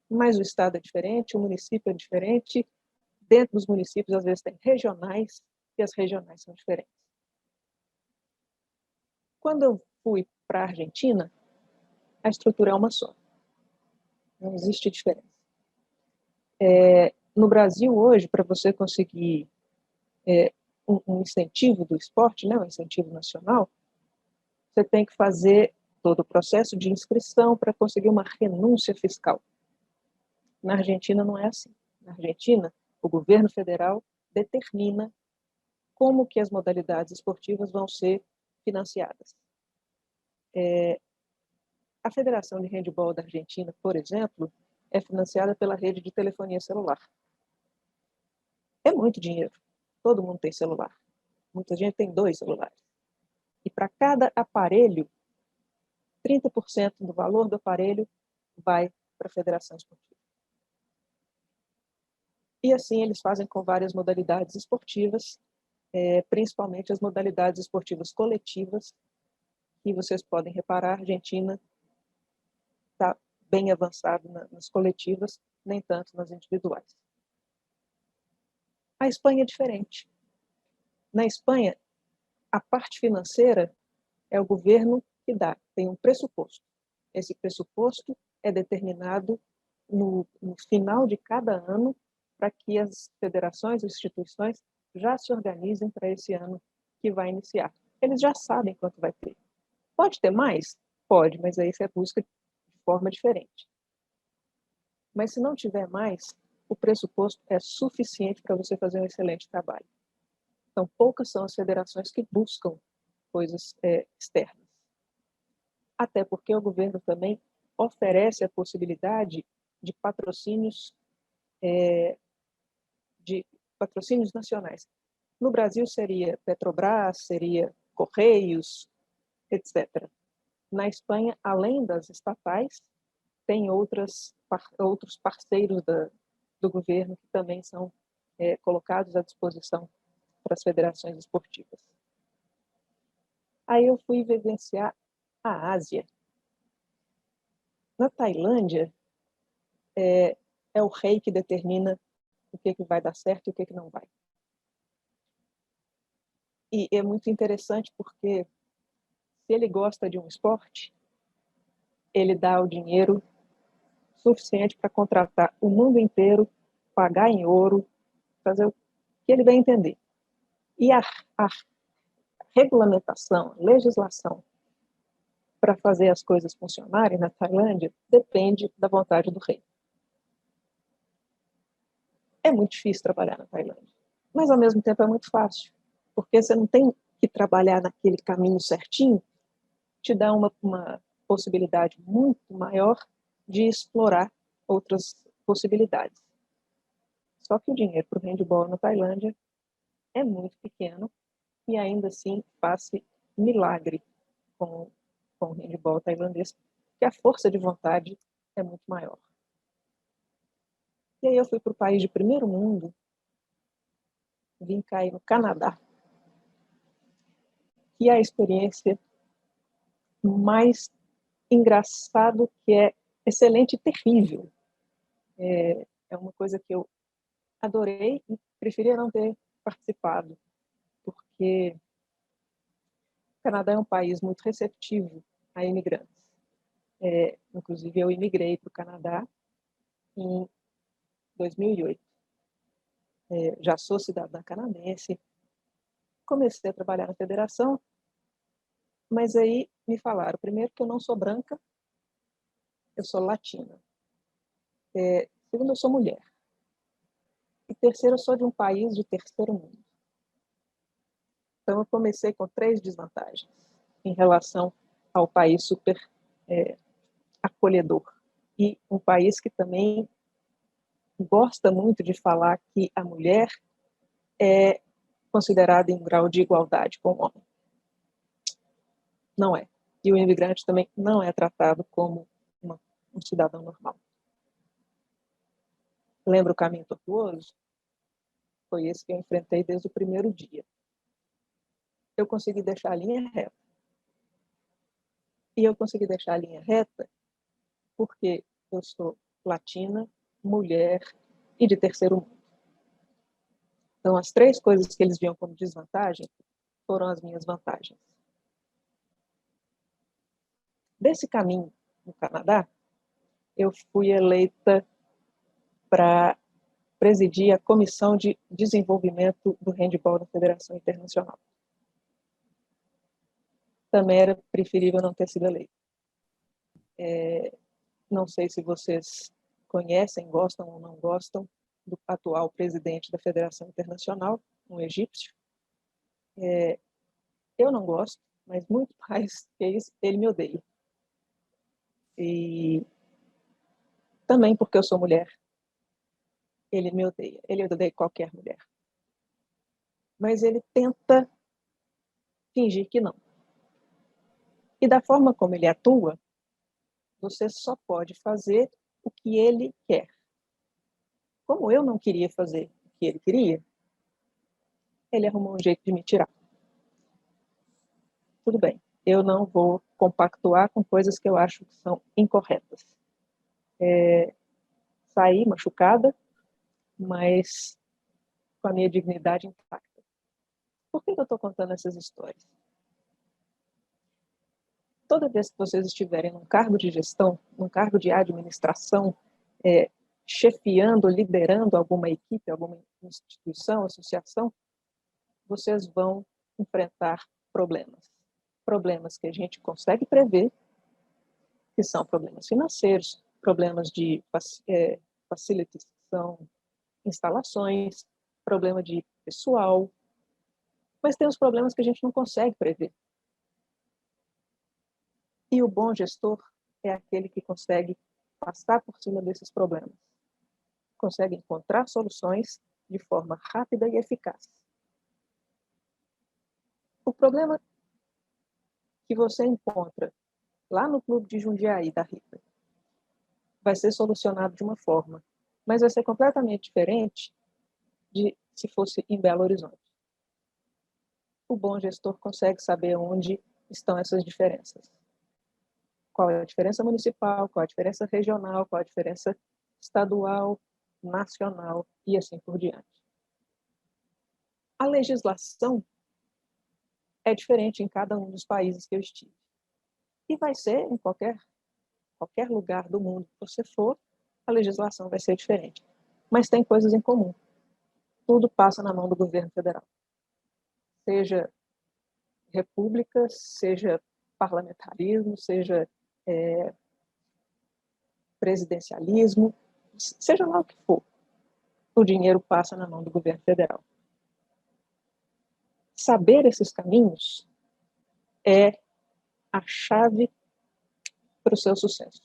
Mas o estado é diferente, o município é diferente. Dentro dos municípios, às vezes, tem regionais, e as regionais são diferentes. Quando eu fui para a Argentina, a estrutura é uma só. Não existe diferença. No Brasil, hoje, para você conseguir um incentivo do esporte, né, um incentivo nacional, você tem que fazer todo o processo de inscrição para conseguir uma renúncia fiscal. Na Argentina não é assim. Na Argentina, o governo federal determina como que as modalidades esportivas vão ser financiadas. A Federação de Handebol da Argentina, por exemplo, é financiada pela rede de telefonia celular. É muito dinheiro. Todo mundo tem celular. Muita gente tem 2 celulares. E para cada aparelho, 30% do valor do aparelho vai para a Federação Esportiva. E assim eles fazem com várias modalidades esportivas, principalmente as modalidades esportivas coletivas, que vocês podem reparar, a Argentina está bem avançada nas coletivas, nem tanto nas individuais. A Espanha é diferente. Na Espanha, a parte financeira é o governo que dá, tem um pressuposto. Esse pressuposto é determinado no final de cada ano para que as federações e instituições já se organizem para esse ano que vai iniciar. Eles já sabem quanto vai ter. Pode ter mais? Pode, mas aí você busca de forma diferente. Mas se não tiver mais, o pressuposto é suficiente para você fazer um excelente trabalho. Então, poucas são as federações que buscam coisas externas. Até porque o governo também oferece a possibilidade de patrocínios nacionais. No Brasil seria Petrobras, seria Correios, etc. Na Espanha, além das estatais, tem outros parceiros do governo que também são colocados à disposição para as federações esportivas. Aí eu fui vivenciar a Ásia. Na Tailândia, é o rei que determina o que vai dar certo e o que não vai. E é muito interessante porque se ele gosta de um esporte, ele dá o dinheiro suficiente para contratar o mundo inteiro, pagar em ouro, fazer o que ele bem entender. E a regulamentação, a legislação para fazer as coisas funcionarem na Tailândia depende da vontade do rei. É muito difícil trabalhar na Tailândia, mas ao mesmo tempo é muito fácil, porque você não tem que trabalhar naquele caminho certinho, te dá uma possibilidade muito maior de explorar outras possibilidades. Só que o dinheiro para o handebol na Tailândia é muito pequeno e ainda assim faz-se milagre com o handebol tailandês, que a força de vontade é muito maior. E aí eu fui para o país de primeiro mundo, vim cair no Canadá, e a experiência mais engraçado, que é excelente e terrível. É uma coisa que eu adorei e preferia não ter participado, porque o Canadá é um país muito receptivo a imigrantes. Inclusive, eu imigrei para o Canadá em 2008. Já sou cidadã canadense, comecei a trabalhar na federação, mas aí me falaram, primeiro, que eu não sou branca, eu sou latina. Segundo, eu sou mulher. E terceiro, eu sou de um país de terceiro mundo. Então, eu comecei com 3 desvantagens em relação ao país super acolhedor. E um país que também gosta muito de falar que a mulher é considerada em um grau de igualdade com o homem. Não é. E o imigrante também não é tratado como um cidadão normal. Lembra o caminho tortuoso? Foi esse que eu enfrentei desde o primeiro dia. Eu consegui deixar a linha reta. E eu consegui deixar a linha reta porque eu sou latina, mulher e de terceiro mundo. Então, as 3 coisas que eles viam como desvantagem foram as minhas vantagens. Desse caminho no Canadá, eu fui eleita para presidir a Comissão de Desenvolvimento do Handebol da Federação Internacional. Também era preferível não ter sido eleita. Não sei se vocês conhecem, gostam ou não gostam do atual presidente da Federação Internacional, um egípcio. Eu não gosto, mas muito mais que isso, ele me odeia. E também porque eu sou mulher, ele me odeia. Ele odeia qualquer mulher. Mas ele tenta fingir que não. E da forma como ele atua, você só pode fazer o que ele quer. Como eu não queria fazer o que ele queria, ele arrumou um jeito de me tirar. Tudo bem, eu não vou compactuar com coisas que eu acho que são incorretas. Saí machucada, mas com a minha dignidade intacta. Por que eu estou contando essas histórias? Toda vez que vocês estiverem num cargo de gestão, num cargo de administração, chefiando, liderando alguma equipe, alguma instituição, associação, vocês vão enfrentar problemas. Problemas que a gente consegue prever, que são problemas financeiros, problemas de facilities, que são instalações, problema de pessoal, mas tem os problemas que a gente não consegue prever. E o bom gestor é aquele que consegue passar por cima desses problemas, consegue encontrar soluções de forma rápida e eficaz. O problema que você encontra lá no Clube de Jundiaí da Rita vai ser solucionado de uma forma, mas vai ser completamente diferente de se fosse em Belo Horizonte. O bom gestor consegue saber onde estão essas diferenças. Qual é a diferença municipal, qual é a diferença regional, qual é a diferença estadual, nacional e assim por diante. A legislação é diferente em cada um dos países que eu estive. E vai ser em qualquer lugar do mundo que você for, a legislação vai ser diferente. Mas tem coisas em comum. Tudo passa na mão do governo federal. Seja república, seja parlamentarismo, seja presidencialismo, seja lá o que for, o dinheiro passa na mão do governo federal. Saber esses caminhos é a chave para o seu sucesso.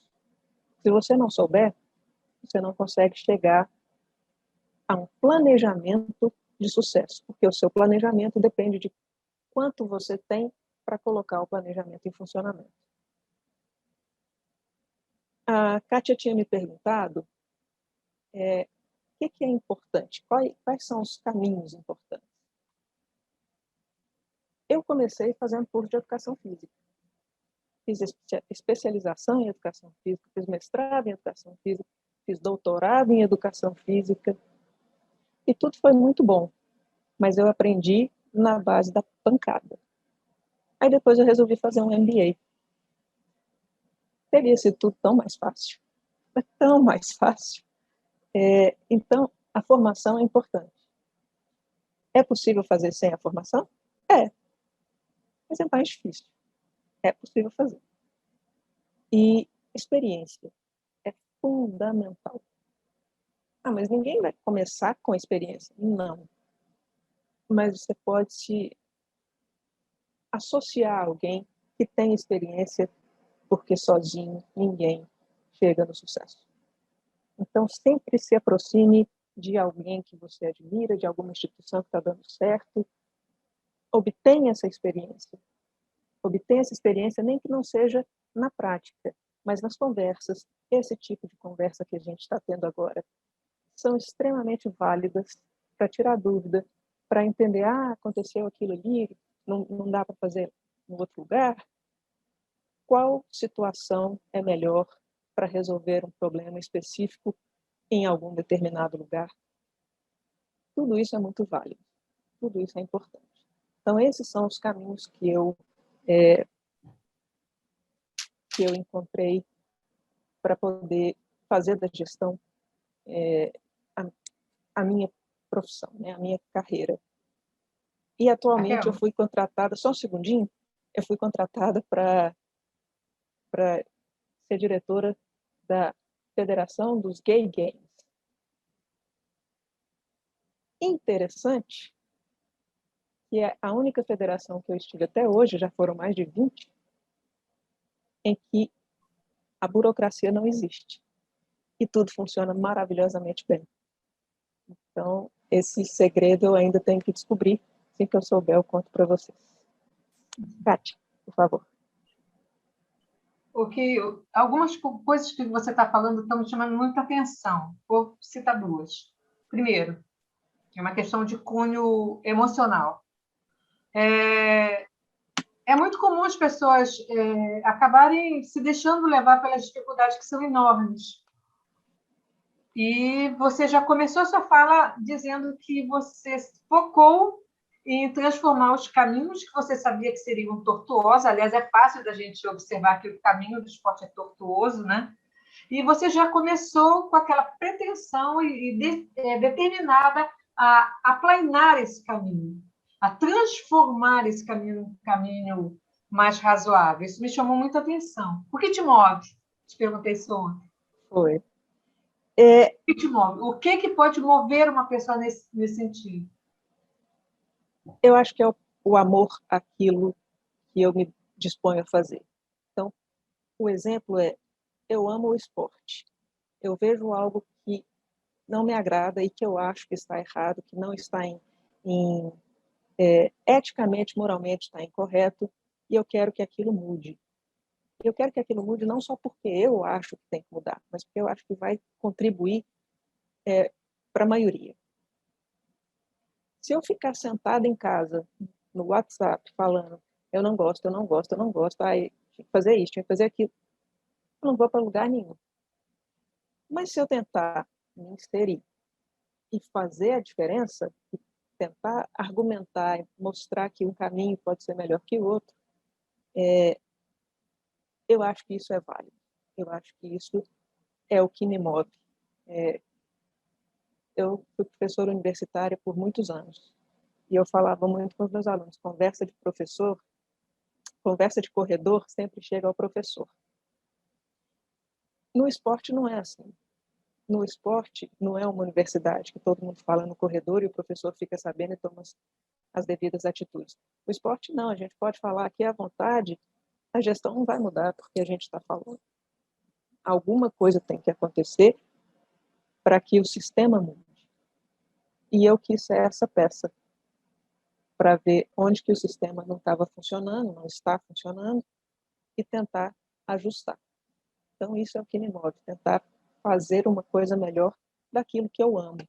Se você não souber, você não consegue chegar a um planejamento de sucesso, porque o seu planejamento depende de quanto você tem para colocar o planejamento em funcionamento. A Kátia tinha me perguntado o que é importante, quais são os caminhos importantes. Eu comecei fazendo curso de educação física. fiz especialização em educação física, fiz mestrado em educação física, fiz doutorado em educação física, e tudo foi muito bom, mas eu aprendi na base da pancada. Aí depois eu resolvi fazer um MBA. Teria sido tudo tão mais fácil, tão mais fácil. Então, a formação é importante. É possível fazer sem a formação? É, mas é mais difícil. É possível fazer. E experiência é fundamental. Ah, mas ninguém vai começar com experiência. Não. Mas você pode se associar a alguém que tem experiência, porque sozinho ninguém chega no sucesso. Então, sempre se aproxime de alguém que você admira, de alguma instituição que está dando certo. Obtenha essa experiência. Obtenha essa experiência, nem que não seja na prática, mas nas conversas. Esse tipo de conversa que a gente está tendo agora são extremamente válidas para tirar dúvida, para entender, aconteceu aquilo ali, não dá para fazer em outro lugar. Qual situação é melhor para resolver um problema específico em algum determinado lugar? Tudo isso é muito válido, tudo isso é importante. Então, esses são os caminhos que eu encontrei para poder fazer da gestão a minha profissão, né, a minha carreira. E atualmente eu fui contratada, só um segundinho, eu fui contratada para ser diretora da Federação dos Gay Games. Interessante que é a única federação que eu estive até hoje, já foram mais de 20, em que a burocracia não existe. E tudo funciona maravilhosamente bem. Então, esse segredo eu ainda tenho que descobrir. Assim que eu souber, eu conto para vocês. Kátia, por favor. Algumas coisas que você está falando estão me chamando muita atenção. Vou citar duas. Primeiro, é uma questão de cunho emocional. É muito comum as pessoas acabarem se deixando levar pelas dificuldades que são enormes. E você já começou a sua fala dizendo que você focou em transformar os caminhos que você sabia que seriam tortuosos. Aliás, é fácil da gente observar que o caminho do esporte é tortuoso, né? E você já começou com aquela pretensão determinada a aplanar esse caminho, a transformar esse caminho num caminho mais razoável. Isso me chamou muita atenção. O que te move? Te perguntei isso ontem. Foi. O que te move? O que pode mover uma pessoa nesse sentido? Eu acho que é o amor àquilo que eu me disponho a fazer. Então, o exemplo é, eu amo o esporte. Eu vejo algo que não me agrada e que eu acho que está errado, que não está eticamente, moralmente está incorreto, e eu quero que aquilo mude. Eu quero que aquilo mude não só porque eu acho que tem que mudar, mas porque eu acho que vai contribuir para a maioria. Se eu ficar sentada em casa, no WhatsApp, falando, eu não gosto, eu não gosto, eu não gosto, tinha que fazer isso, tinha que fazer aquilo, eu não vou para lugar nenhum. Mas se eu tentar me inserir e fazer a diferença, e tentar argumentar, mostrar que um caminho pode ser melhor que o outro, eu acho que isso é válido. Eu acho que isso é o que me move. Eu fui professora universitária por muitos anos e eu falava muito com os meus alunos, conversa de professor, conversa de corredor sempre chega ao professor. No esporte não é assim. No esporte não é uma universidade que todo mundo fala no corredor e o professor fica sabendo e toma as devidas atitudes. O esporte não, a gente pode falar aqui à vontade, a gestão não vai mudar porque a gente está falando. Alguma coisa tem que acontecer para que o sistema mude. E eu quis ser essa peça para ver onde que o sistema não estava funcionando, não está funcionando, e tentar ajustar. Então, isso é o que me move, tentar fazer uma coisa melhor daquilo que eu amo.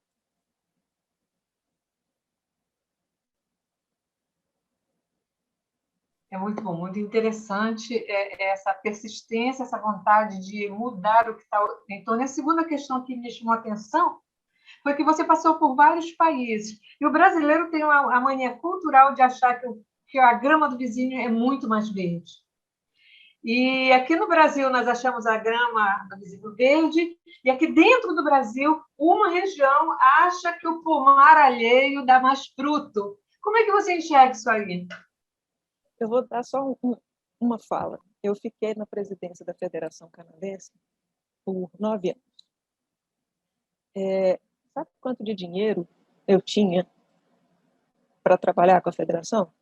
É muito bom, muito interessante essa persistência, essa vontade de mudar o que está em torno. E a segunda questão que me chamou a atenção foi que você passou por vários países. E o brasileiro tem a mania cultural de achar que a grama do vizinho é muito mais verde. E aqui no Brasil nós achamos a grama do vizinho verde, e aqui dentro do Brasil, uma região acha que o pomar alheio dá mais fruto. Como é que você enxerga isso aí? Eu vou dar só uma fala. Eu fiquei na presidência da Federação Canadense por 9 anos. Sabe quanto de dinheiro eu tinha para trabalhar com a federação?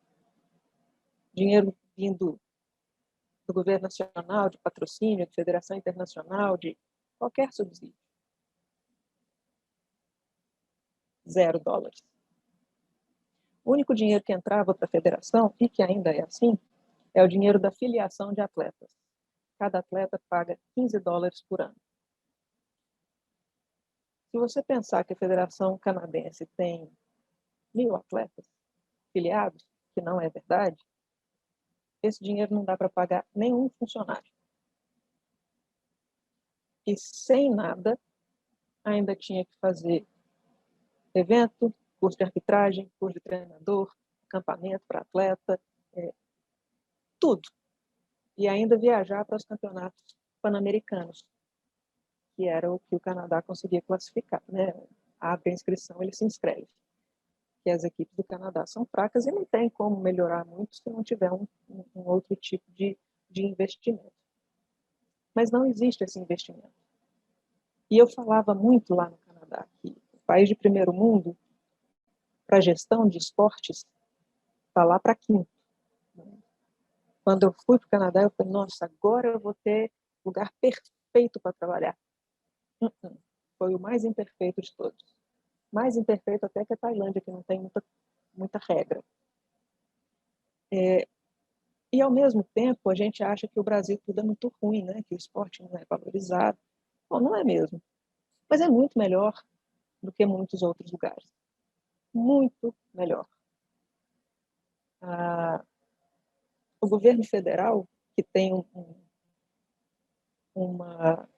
Dinheiro vindo do governo nacional, de patrocínio, de federação internacional, de qualquer subsídio. $0. O único dinheiro que entrava para a federação, e que ainda é assim, é o dinheiro da filiação de atletas. Cada atleta paga $15 por ano. Se você pensar que a Federação Canadense tem 1.000 atletas filiados, que não é verdade, esse dinheiro não dá para pagar nenhum funcionário. E sem nada, ainda tinha que fazer evento, curso de arbitragem, curso de treinador, acampamento para atleta, tudo. E ainda viajar para os campeonatos pan-americanos, que era o que o Canadá conseguia classificar, né? Abre a inscrição, ele se inscreve. Que as equipes do Canadá são fracas e não tem como melhorar muito se não tiver um outro tipo de investimento. Mas não existe esse investimento. E eu falava muito lá no Canadá que o país de primeiro mundo, para a gestão de esportes, está lá para quinto. Quando eu fui para o Canadá, eu falei, nossa, agora eu vou ter lugar perfeito para trabalhar. Foi o mais imperfeito de todos. Mais imperfeito até que a Tailândia, que não tem muita regra. E, ao mesmo tempo, a gente acha que o Brasil tudo é muito ruim, né? Que o esporte não é valorizado. Bom, não é mesmo. Mas é muito melhor do que muitos outros lugares. Muito melhor. O governo federal, que tem uma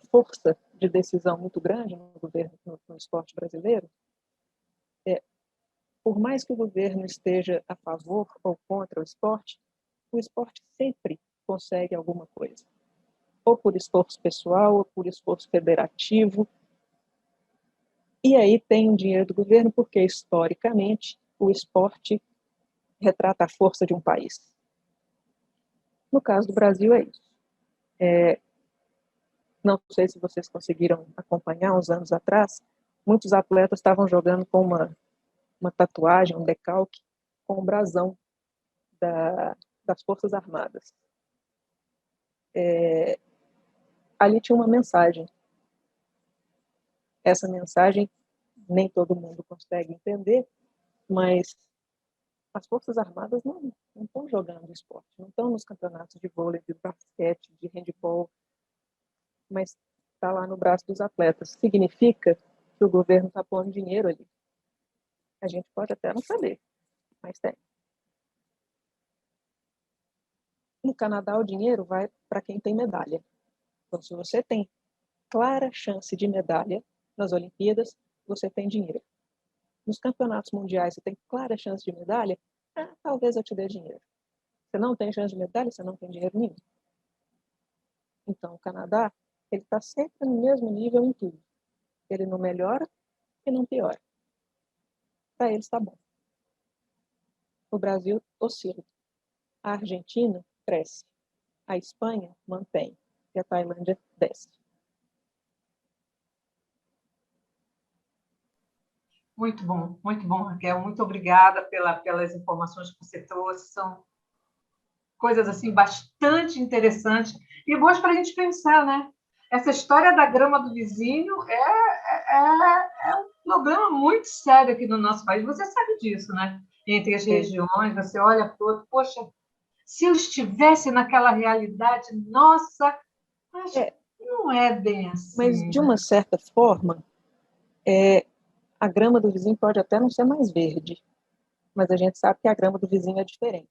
força de decisão muito grande no governo, no esporte brasileiro, por mais que o governo esteja a favor ou contra o esporte sempre consegue alguma coisa. Ou por esforço pessoal, ou por esforço federativo. E aí tem o dinheiro do governo, porque, historicamente, o esporte retrata a força de um país. No caso do Brasil, é isso. Não sei se vocês conseguiram acompanhar, uns anos atrás, muitos atletas estavam jogando com uma tatuagem, um decalque, com o brasão das Forças Armadas. Ali tinha uma mensagem. Essa mensagem nem todo mundo consegue entender, mas as Forças Armadas não estão jogando esporte, não estão nos campeonatos de vôlei, de basquete, de handebol, mas está lá no braço dos atletas. Significa que o governo está pondo dinheiro ali. A gente pode até não saber, mas tem. No Canadá, o dinheiro vai para quem tem medalha. Então, se você tem clara chance de medalha nas Olimpíadas, você tem dinheiro. Nos campeonatos mundiais, você tem clara chance de medalha, talvez eu te dê dinheiro. Você não tem chance de medalha, você não tem dinheiro nenhum. Então, o Canadá, ele está sempre no mesmo nível em tudo. Ele não melhora e não piora. Para eles está bom. O Brasil oscila. A Argentina cresce. A Espanha mantém. E a Tailândia desce. Muito bom, Raquel. Muito obrigada pelas informações que você trouxe. São coisas assim bastante interessantes e boas para a gente pensar, né? Essa história da grama do vizinho é um problema muito sério aqui no nosso país. Você sabe disso, né? Entre as regiões, você olha para o outro, poxa, se eu estivesse naquela realidade, nossa, mas não é bem assim. Mas, de uma certa forma, a grama do vizinho pode até não ser mais verde, mas a gente sabe que a grama do vizinho é diferente.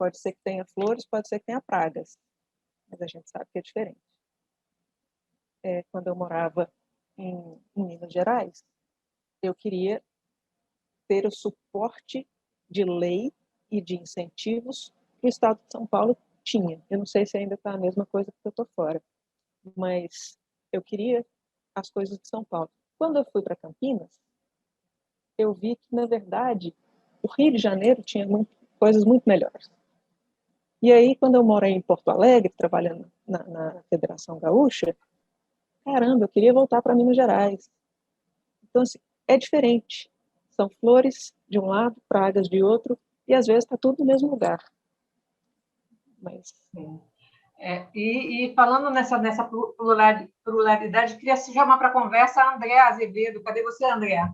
Pode ser que tenha flores, pode ser que tenha pragas, mas a gente sabe que é diferente. Quando eu morava em Minas Gerais, eu queria ter o suporte de lei e de incentivos que o Estado de São Paulo tinha. Eu não sei se ainda está a mesma coisa porque eu estou fora, mas eu queria as coisas de São Paulo. Quando eu fui para Campinas, eu vi que, na verdade, o Rio de Janeiro tinha coisas muito melhores. E aí, quando eu morei em Porto Alegre, trabalhando na Federação Gaúcha, caramba, eu queria voltar para Minas Gerais. Então, assim, é diferente. São flores de um lado, pragas de outro, e às vezes está tudo no mesmo lugar. Mas... E falando nessa pluralidade, queria se chamar para conversa a Andréa Azevedo. Cadê você, Andréa?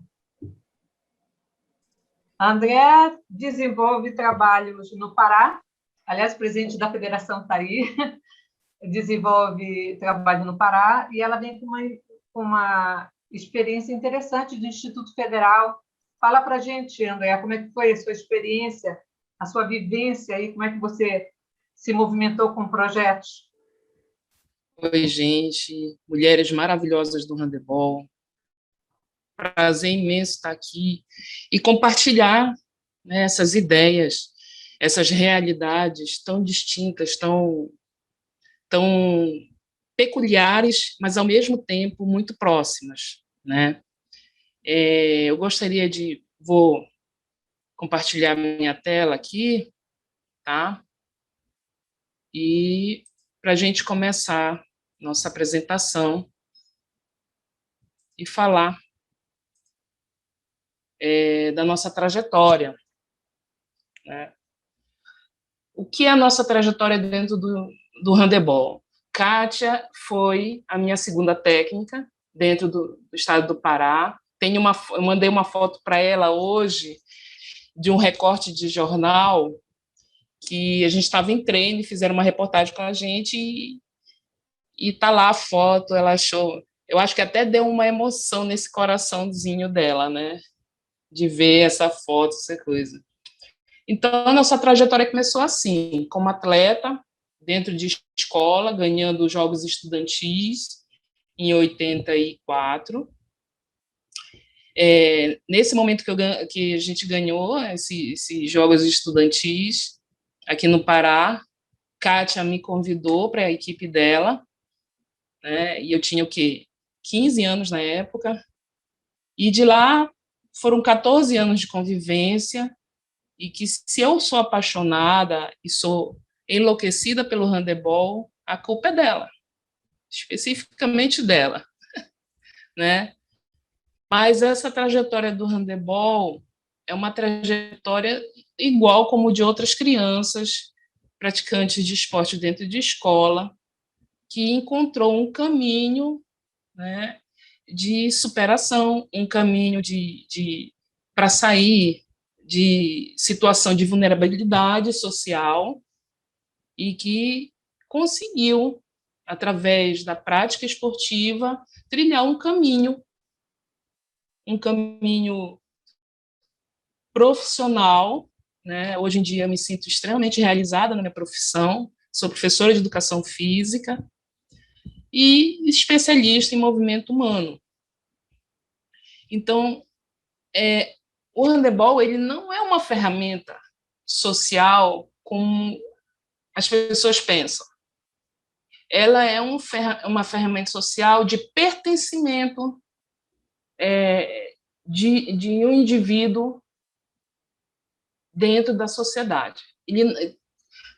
A Andréa desenvolve trabalhos no Pará. Aliás, o presidente da federação está aí. Desenvolve trabalho no Pará e ela vem com uma experiência interessante do Instituto Federal. Fala para a gente, Andréa, como é que foi a sua experiência, a sua vivência aí, como é que você se movimentou com projetos? Oi, gente, mulheres maravilhosas do handebol. Prazer imenso estar aqui e compartilhar, né, essas ideias, essas realidades tão distintas, tão peculiares, mas ao mesmo tempo muito próximas, né? Eu gostaria vou compartilhar minha tela aqui, tá? E para a gente começar nossa apresentação e falar da nossa trajetória, né? O que é a nossa trajetória dentro do handebol? Kátia foi a minha segunda técnica dentro do estado do Pará. Eu mandei uma foto para ela hoje de um recorte de jornal que a gente estava em treino e fizeram uma reportagem com a gente e tá lá a foto, ela achou... Eu acho que até deu uma emoção nesse coraçãozinho dela, né? De ver essa foto, essa coisa. Então, a nossa trajetória começou assim, como atleta, dentro de escola, ganhando jogos estudantis em 84. Nesse momento que a gente ganhou esses jogos estudantis aqui no Pará, Kátia me convidou para a equipe dela, né, e eu tinha o quê? 15 anos na época, e de lá foram 14 anos de convivência, e que se eu sou apaixonada e sou enlouquecida pelo handebol, a culpa é dela, especificamente dela, né? Mas essa trajetória do handebol é uma trajetória igual como de outras crianças praticantes de esporte dentro de escola, que encontrou um caminho, né, de superação, um caminho para sair de situação de vulnerabilidade social e que conseguiu, através da prática esportiva, trilhar um caminho profissional, né? Hoje em dia eu me sinto extremamente realizada na minha profissão, sou professora de educação física e especialista em movimento humano. Então, o handebol ele não é uma ferramenta social como as pessoas pensam. Ela é uma ferramenta social de pertencimento de um indivíduo dentro da sociedade. Ele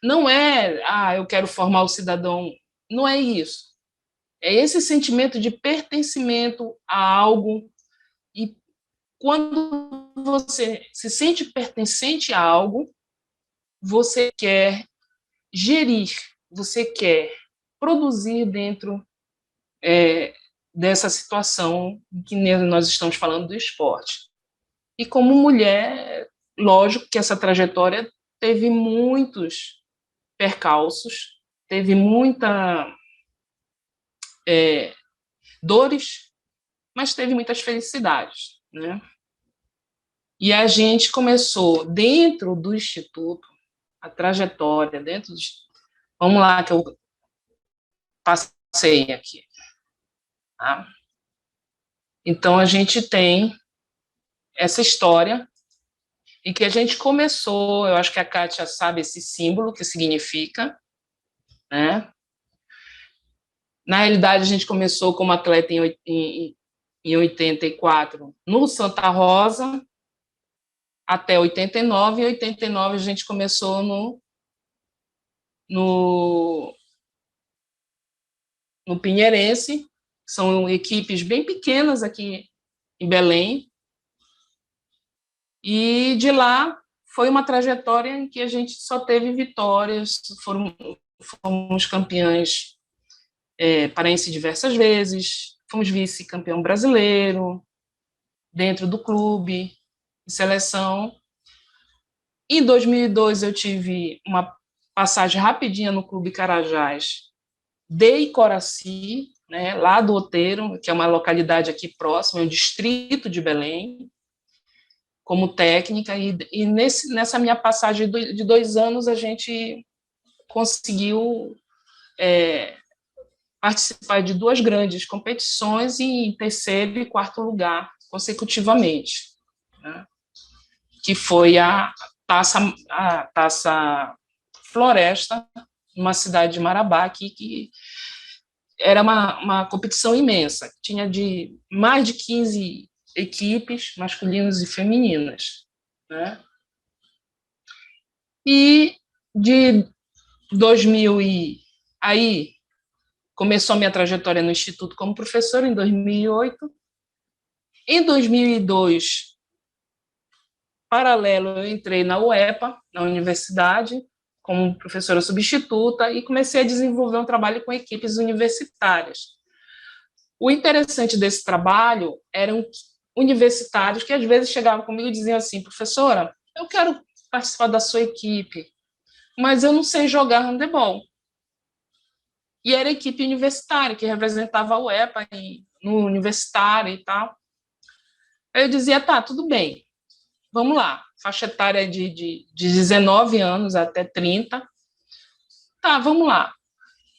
não é, eu quero formar o cidadão, não é isso. É esse sentimento de pertencimento a algo, e quando você se sente pertencente a algo, você quer gerir, você quer produzir dentro dessa situação que nós estamos falando do esporte. E como mulher, lógico que essa trajetória teve muitos percalços, teve muita dores, mas teve muitas felicidades, né? E a gente começou, dentro do Instituto, a trajetória dentro de... Vamos lá, que eu passei aqui. Tá? Então, a gente tem essa história e que a gente começou, eu acho que a Kátia sabe esse símbolo, que significa, né? Na realidade, a gente começou como atleta em 84 no Santa Rosa, até 89, e em 89 a gente começou no Pinheirense, são equipes bem pequenas aqui em Belém, e de lá foi uma trajetória em que a gente só teve vitórias, fomos campeãs paraense diversas vezes, fomos vice-campeão brasileiro, dentro do clube, seleção. Em 2002, eu tive uma passagem rapidinha no Clube Carajás de Icoraci, né, lá do Outeiro, que é uma localidade aqui próxima, é um distrito de Belém, como técnica, e nessa minha passagem de 2 anos, a gente conseguiu participar de 2 grandes competições e em 3º e 4º lugar, consecutivamente, né, que foi a Taça Floresta, numa cidade de Marabá, que era uma competição imensa, tinha mais de 15 equipes, masculinas e femininas, né? E de 2000 aí começou a minha trajetória no Instituto como professora em 2008. Em 2002, paralelo, eu entrei na UEPA, na universidade, como professora substituta, e comecei a desenvolver um trabalho com equipes universitárias. O interessante desse trabalho eram universitários que às vezes chegavam comigo e diziam assim: professora, eu quero participar da sua equipe, mas eu não sei jogar handebol. E era a equipe universitária, que representava a UEPA no universitário e tal. Aí eu dizia: tá, tudo bem, vamos lá, faixa etária de 19 anos até 30. Tá, vamos lá.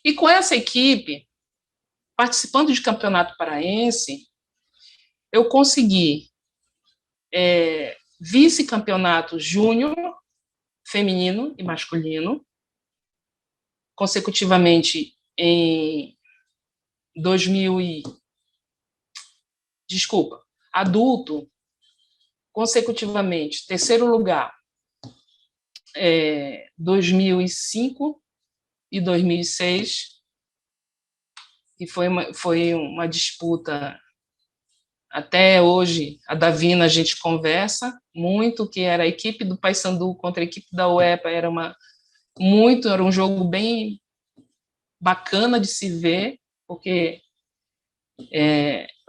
E com essa equipe, participando de campeonato paraense, eu consegui vice-campeonato júnior, feminino e masculino, consecutivamente em 2000 adulto, consecutivamente, 3º lugar, 2005 e 2006, e foi uma disputa. Até hoje, a Davina, a gente conversa muito, que era a equipe do Paysandu contra a equipe da UEPA, era um jogo bem bacana de se ver, porque,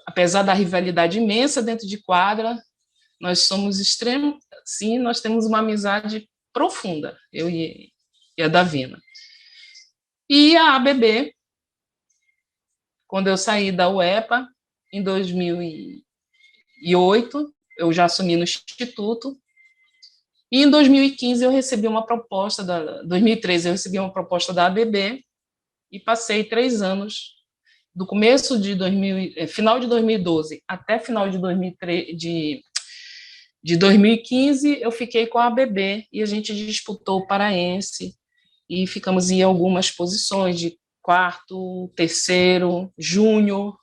apesar da rivalidade imensa dentro de quadra, nós somos extremos, sim, nós temos uma amizade profunda, eu e a Davina. E a ABB, quando eu saí da UEPA, em 2008, eu já assumi no Instituto, e em 2015 eu recebi uma proposta 2013 eu recebi uma proposta da ABB, e passei 3 anos, do começo de final de 2012 até final de 2015, eu fiquei com a ABB, e a gente disputou o Paraense, e ficamos em algumas posições de 4º, 3º, júnior,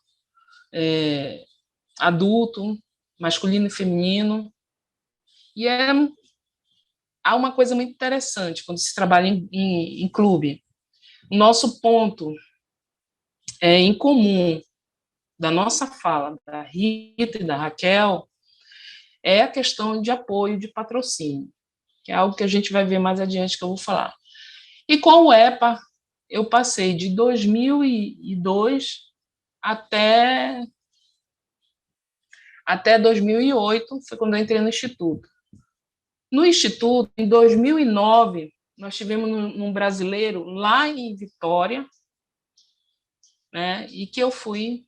adulto, masculino e feminino. E há uma coisa muito interessante quando se trabalha em clube. O nosso ponto em comum da nossa fala, da Rita e da Raquel, é a questão de apoio, de patrocínio, que é algo que a gente vai ver mais adiante, que eu vou falar. E com o EPA, eu passei de 2002 até 2008, foi quando eu entrei no Instituto. No Instituto, em 2009, nós tivemos um brasileiro lá em Vitória, né, e que eu fui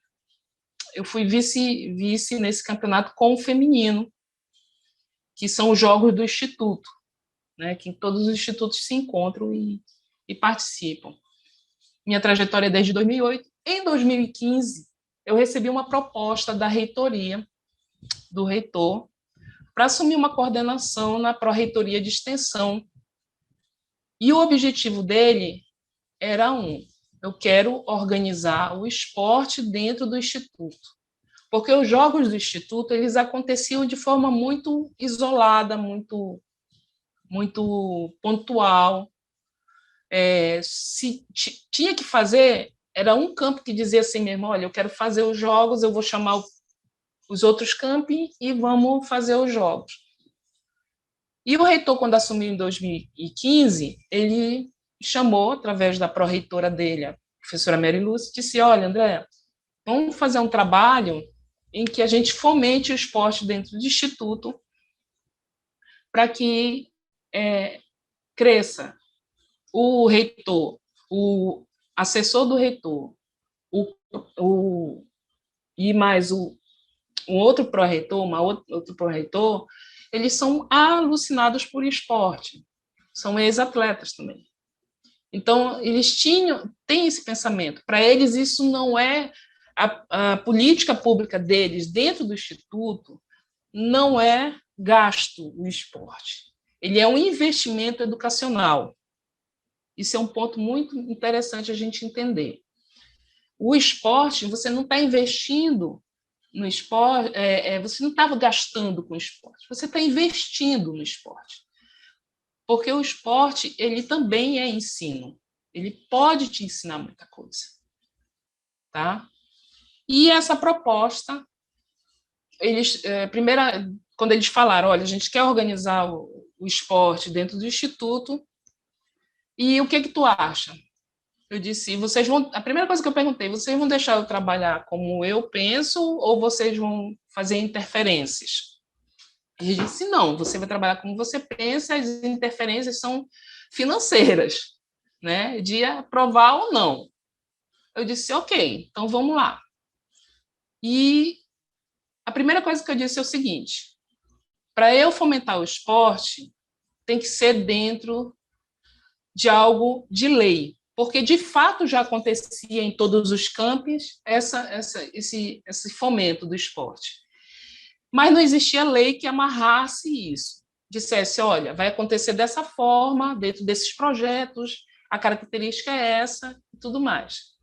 vice nesse campeonato com o feminino, que são os jogos do Instituto. né, que todos os institutos se encontram e participam. Minha trajetória é desde 2008. Em 2015, eu recebi uma proposta da reitoria, do reitor, para assumir uma coordenação na Pró-Reitoria de Extensão. E o objetivo dele era eu quero organizar o esporte dentro do Instituto, porque os jogos do Instituto eles aconteciam de forma muito isolada, muito pontual. Se tinha que fazer, era um campo que dizia assim mesmo, olha, eu quero fazer os jogos, eu vou chamar os outros campi e vamos fazer os jogos. E o reitor, quando assumiu em 2015, ele chamou, através da pró-reitora dele, a professora Mary Lúcia, disse, olha, André, vamos fazer um trabalho em que a gente fomente o esporte dentro do Instituto para que cresça. O reitor, o assessor do reitor, e mais um outro pró-reitor, outro pró-reitor, eles são alucinados por esporte, são ex-atletas também. Então, eles têm esse pensamento. Para eles, isso não é a política pública deles dentro do Instituto, não é gasto o esporte. Ele é um investimento educacional. Isso é um ponto muito interessante a gente entender. O esporte, você não está investindo no esporte, você não estava gastando com o esporte, você está investindo no esporte. Porque o esporte, ele também é ensino. Ele pode te ensinar muita coisa. Tá? E essa proposta, quando eles falaram, olha, a gente quer organizar o esporte dentro do Instituto, e o que tu acha? Eu disse, a primeira coisa que eu perguntei, vocês vão deixar eu trabalhar como eu penso ou vocês vão fazer interferências? Ele disse, não, você vai trabalhar como você pensa, as interferências são financeiras, né, de aprovar ou não. Eu disse, ok, então vamos lá. E a primeira coisa que eu disse é o seguinte, para eu fomentar o esporte, tem que ser dentro de algo de lei, porque de fato já acontecia em todos os campos esse fomento do esporte. Mas não existia lei que amarrasse isso, dissesse, olha, vai acontecer dessa forma, dentro desses projetos, a característica é essa e tudo mais.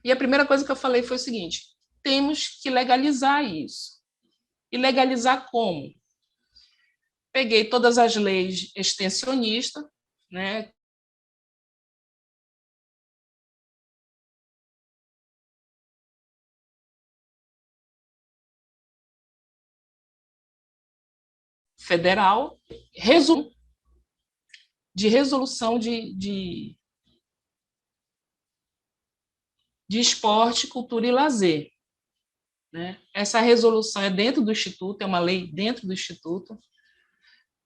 E a primeira coisa que eu falei foi o seguinte, temos que legalizar isso. E legalizar como? Peguei todas as leis extensionistas, né, federal, de resolução de esporte, cultura e lazer. Né? Essa resolução é dentro do Instituto, é uma lei dentro do Instituto.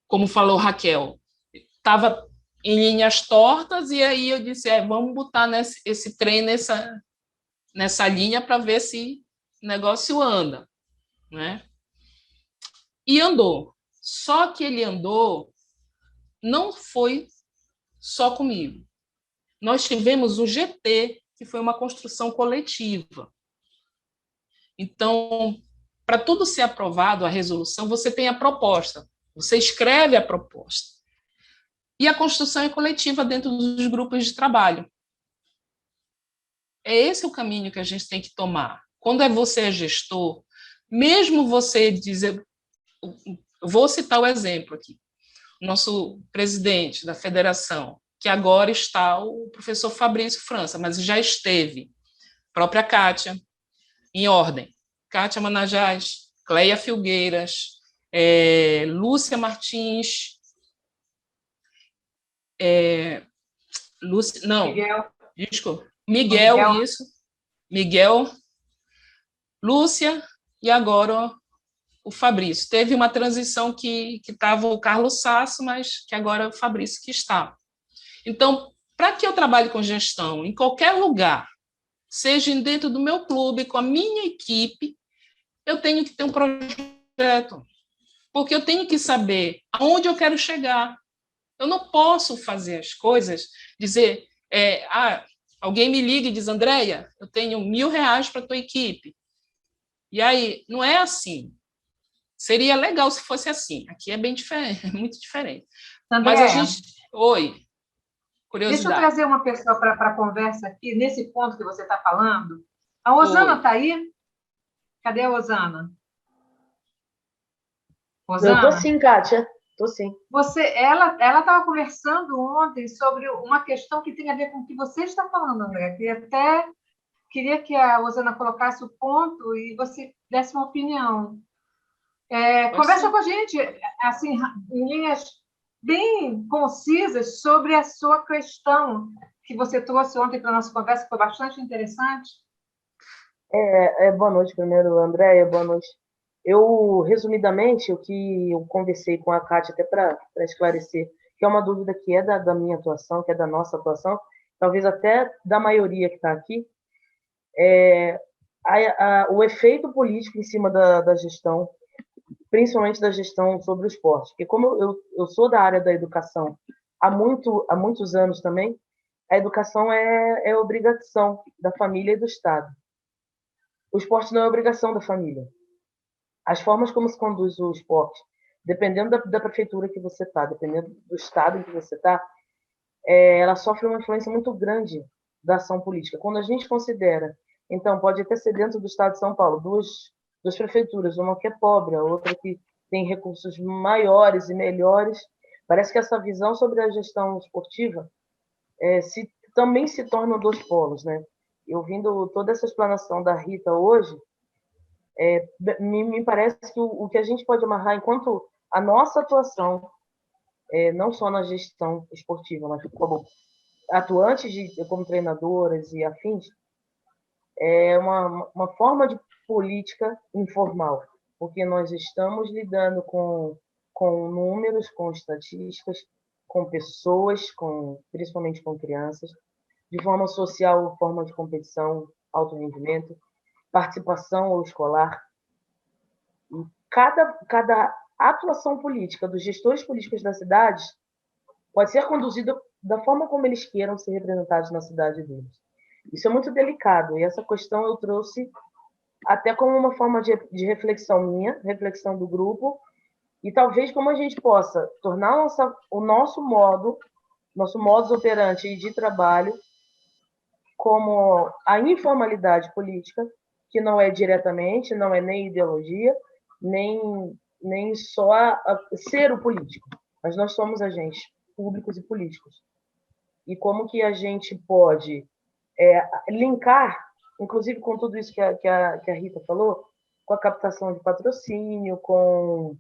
Como falou Raquel, estava em linhas tortas, e aí eu disse, vamos botar esse trem nessa linha para ver se o negócio anda. Né? E andou. Só que ele andou, não foi só comigo. Nós tivemos o GT, que foi uma construção coletiva. Então, para tudo ser aprovado, a resolução, você tem a proposta, você escreve a proposta. E a construção é coletiva dentro dos grupos de trabalho. É esse o caminho que a gente tem que tomar. Quando você é gestor, mesmo você dizer... Vou citar o exemplo aqui. Nosso presidente da federação, que agora está o professor Fabrício França, mas já esteve, própria Kátia, em ordem, Kátia Manajás, Cleia Filgueiras, Lúcia Martins, Miguel, isso, Miguel, Lúcia, e agora o Fabrício. Teve uma transição que estava o Carlos Sasso, mas que agora é o Fabrício que está. Então, para que eu trabalhe com gestão em qualquer lugar, seja dentro do meu clube, com a minha equipe, eu tenho que ter um projeto, porque eu tenho que saber aonde eu quero chegar. Eu não posso fazer as coisas, dizer, alguém me liga e diz, Andréia, eu tenho R$1.000 para a tua equipe. E aí, não é assim. Seria legal se fosse assim. Aqui é bem diferente, é muito diferente. Mas a Andréia, gente... Oi, deixa eu curiosidade. trazer uma pessoa para a conversa aqui, nesse ponto que você está falando. A Osana Oi. está aí? Cadê a Osana? Eu tô Osana? sim, Kátia. Tô sim. Ela estava conversando ontem sobre uma questão que tem a ver com o que você está falando, André. Queria que a Osana colocasse o ponto e você desse uma opinião. Conversa com a gente, assim, em linhas bem concisas sobre a sua questão que você trouxe ontem para a nossa conversa, que foi bastante interessante. Boa noite primeiro, Andréia. Boa noite. Eu, resumidamente, o que eu conversei com a Kátia, até para esclarecer, que é uma dúvida que é da minha atuação, que é da nossa atuação, talvez até da maioria que está aqui, o efeito político em cima da gestão, principalmente da gestão sobre o esporte. Porque como eu sou da área da educação há muitos anos também, a educação é obrigação da família e do Estado. O esporte não é obrigação da família. As formas como se conduz o esporte, dependendo da prefeitura que você está, dependendo do estado em que você está, ela sofre uma influência muito grande da ação política. Quando a gente considera, então, pode até ser dentro do estado de São Paulo, duas prefeituras, uma que é pobre, a outra que tem recursos maiores e melhores, parece que essa visão sobre a gestão esportiva também se tornam dois polos, né? E ouvindo toda essa explanação da Rita hoje, me parece que o que a gente pode amarrar enquanto a nossa atuação, não só na gestão esportiva, mas como atuantes como treinadoras e afins, é uma forma de política informal, porque nós estamos lidando com números, com estatísticas, com pessoas, principalmente com crianças, de forma social, forma de competição, alto rendimento, participação escolar. E cada atuação política dos gestores políticos das cidades pode ser conduzida da forma como eles queiram ser representados na cidade deles. Isso é muito delicado, e essa questão eu trouxe até como uma forma de reflexão minha, reflexão do grupo, e talvez como a gente possa tornar o nosso modus operandi de trabalho como a informalidade política, que não é diretamente, não é nem ideologia, nem só ser o político, mas nós somos agentes públicos e políticos. E como que a gente pode linkar, inclusive com tudo isso que a Rita falou, com a captação de patrocínio, com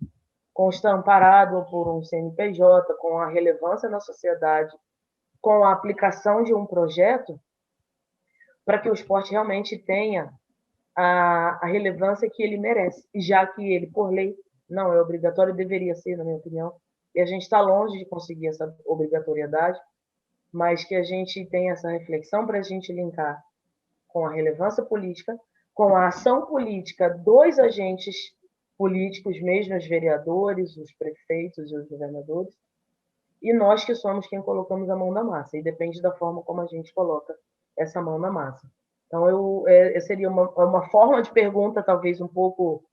estar amparado por um CNPJ, com a relevância na sociedade, com a aplicação de um projeto, para que o esporte realmente tenha a relevância que ele merece, já que ele, por lei, não é obrigatório, deveria ser, na minha opinião, e a gente está longe de conseguir essa obrigatoriedade, mas que a gente tenha essa reflexão para a gente linkar com a relevância política, com a ação política dos agentes políticos, mesmo os vereadores, os prefeitos e os governadores, e nós que somos quem colocamos a mão na massa, e depende da forma como a gente coloca essa mão na massa. Então, seria uma forma de pergunta talvez um pouco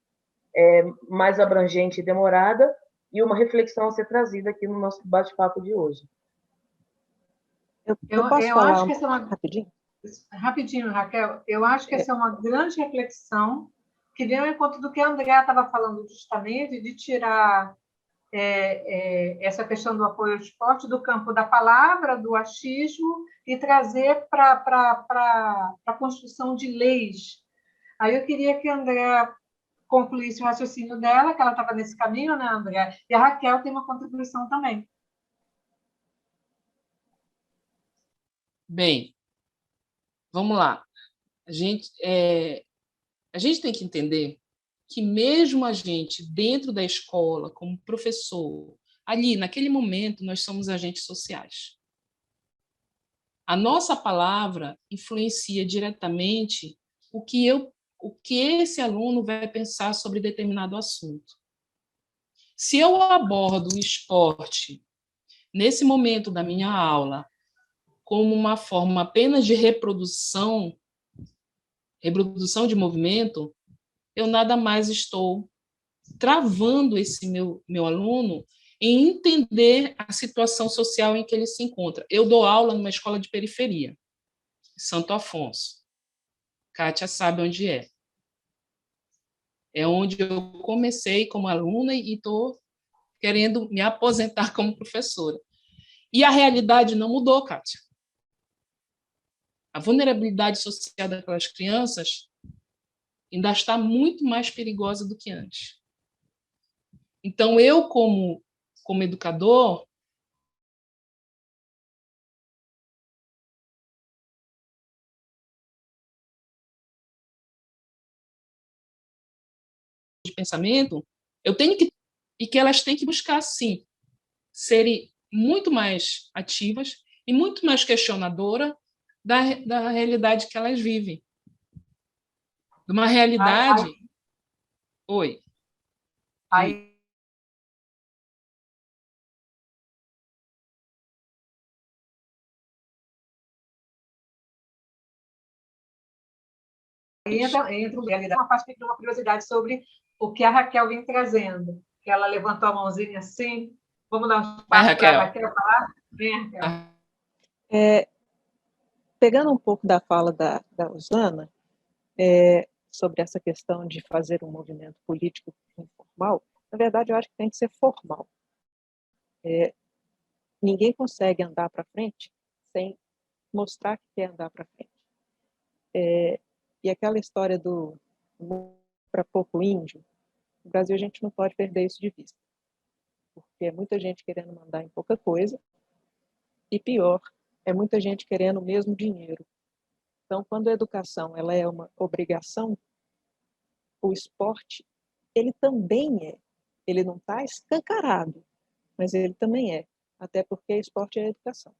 mais abrangente e demorada, e uma reflexão a ser trazida aqui no nosso bate-papo de hoje. Eu posso falar acho que essa é uma... rapidinho? Rapidinho, Raquel. Eu acho que essa é uma grande reflexão que vem ao encontro do que a Andrea estava falando justamente, de tirar essa questão do apoio ao esporte do campo da palavra, do achismo, e trazer para a construção de leis. Aí eu queria que a Andrea concluísse o raciocínio dela, que ela estava nesse caminho, né, Andrea? E a Raquel tem uma contribuição também. Bem, vamos lá. A gente tem que entender que mesmo a gente, dentro da escola, como professor, ali, naquele momento, nós somos agentes sociais. A nossa palavra influencia diretamente o que esse aluno vai pensar sobre determinado assunto. Se eu abordo o esporte nesse momento da minha aula, como uma forma apenas de reprodução de movimento, eu nada mais estou travando esse meu aluno em entender a situação social em que ele se encontra. Eu dou aula numa escola de periferia, Santo Afonso. Kátia sabe onde é. É onde eu comecei como aluna e estou querendo me aposentar como professora. E a realidade não mudou, Kátia. A vulnerabilidade social daquelas crianças ainda está muito mais perigosa do que antes. Então, eu, como educador, de pensamento, eu tenho que, e que elas têm que buscar, sim, serem muito mais ativas e muito mais questionadoras da realidade que elas vivem. De uma realidade... Oi. Aí entra uma parte de uma curiosidade sobre o que a Raquel vem trazendo, que ela levantou a mãozinha assim. Vamos dar um espaço para a Raquel falar? Vem, Raquel. Pegando um pouco da fala da Rosana, sobre essa questão de fazer um movimento político informal, na verdade, eu acho que tem que ser formal. Ninguém consegue andar para frente sem mostrar que quer andar para frente. E aquela história do para pouco índio, no Brasil a gente não pode perder isso de vista, porque é muita gente querendo mandar em pouca coisa, e pior, é muita gente querendo o mesmo dinheiro. Então, quando a educação ela é uma obrigação, o esporte, ele também é. Ele não está escancarado, mas ele também é. Até porque esporte é educação.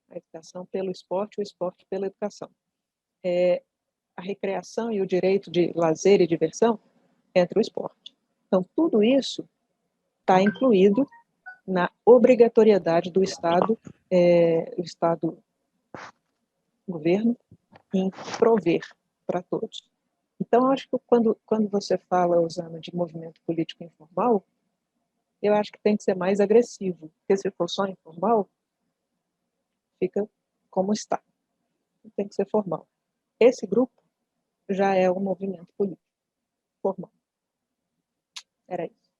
A educação pelo esporte, o esporte pela educação. A recreação e o direito de lazer e diversão entra o esporte. Então, tudo isso está incluído na obrigatoriedade do Estado, governo, em prover para todos. Então, acho que quando você fala, Rosana, de movimento político informal, eu acho que tem que ser mais agressivo, porque se for só informal, fica como está. Tem que ser formal. Esse grupo já é um movimento político formal. Era isso.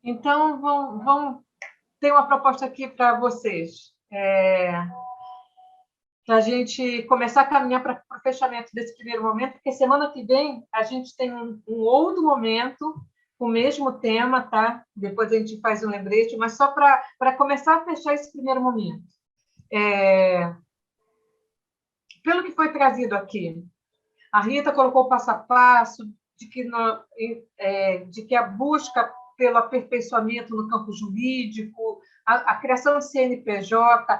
Então, vamos ter uma proposta aqui para vocês. Para a gente começar a caminhar para o fechamento desse primeiro momento, porque semana que vem a gente tem um outro momento com o mesmo tema, tá? Depois a gente faz um lembrete, mas só para começar a fechar esse primeiro momento. Pelo que foi trazido aqui, a Rita colocou o passo a passo de que a busca pelo aperfeiçoamento no campo jurídico, a criação de CNPJ,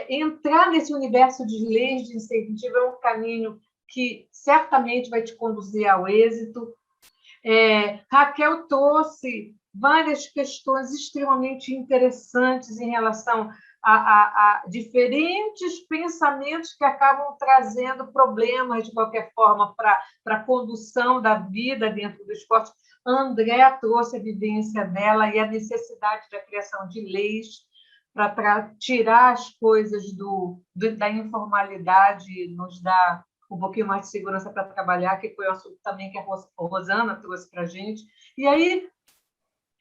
entrar nesse universo de leis de incentivo é um caminho que certamente vai te conduzir ao êxito. Raquel trouxe várias questões extremamente interessantes em relação a diferentes pensamentos que acabam trazendo problemas, de qualquer forma, para a condução da vida dentro do esporte. A Andréa trouxe a vivência dela e a necessidade da criação de leis para tirar as coisas da informalidade e nos dar um pouquinho mais de segurança para trabalhar, que foi o assunto também que a Rosana trouxe para a gente. E aí,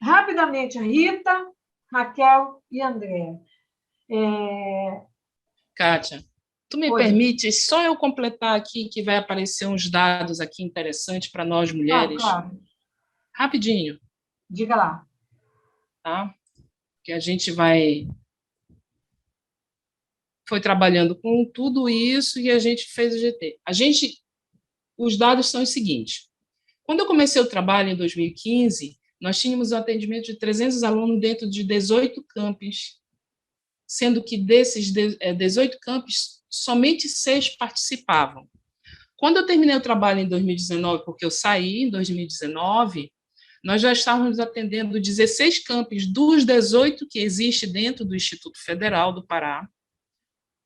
rapidamente, a Rita, Raquel e Andréa. Kátia, tu me permite só eu completar aqui, que vai aparecer uns dados aqui interessantes para nós mulheres? Claro. Rapidinho. Diga lá. Tá? Que a gente foi trabalhando com tudo isso e a gente fez o GT. Os dados são os seguintes. Quando eu comecei o trabalho em 2015, nós tínhamos um atendimento de 300 alunos dentro de 18 campos, sendo que desses 18 campos, somente 6 participavam. Quando eu terminei o trabalho em 2019, porque eu saí em 2019, nós já estávamos atendendo 16 campos dos 18 que existe dentro do Instituto Federal do Pará,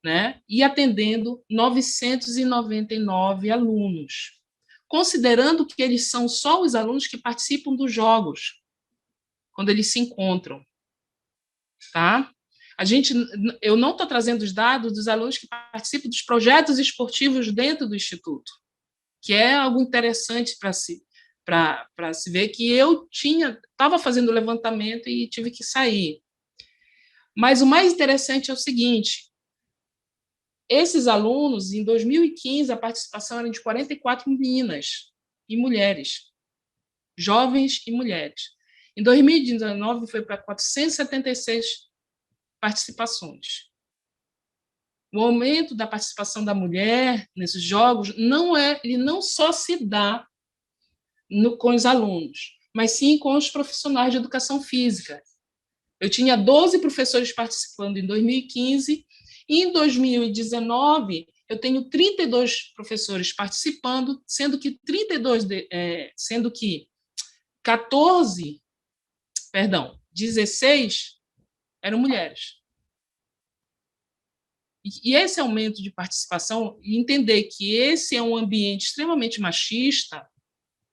né? E atendendo 999 alunos, considerando que eles são só os alunos que participam dos jogos, quando eles se encontram. Tá? Eu não estou trazendo os dados dos alunos que participam dos projetos esportivos dentro do Instituto, que é algo interessante para se ver, que eu estava fazendo o levantamento e tive que sair. Mas o mais interessante é o seguinte: esses alunos, em 2015, a participação era de 44 meninas e mulheres, jovens e mulheres. Em 2019, foi para 476 participações. O aumento da participação da mulher nesses jogos ele não só se dá com os alunos, mas sim com os profissionais de educação física. Eu tinha 12 professores participando em 2015, e em 2019 eu tenho 32 professores participando, sendo que 16 eram mulheres. E esse aumento de participação, e entender que esse é um ambiente extremamente machista,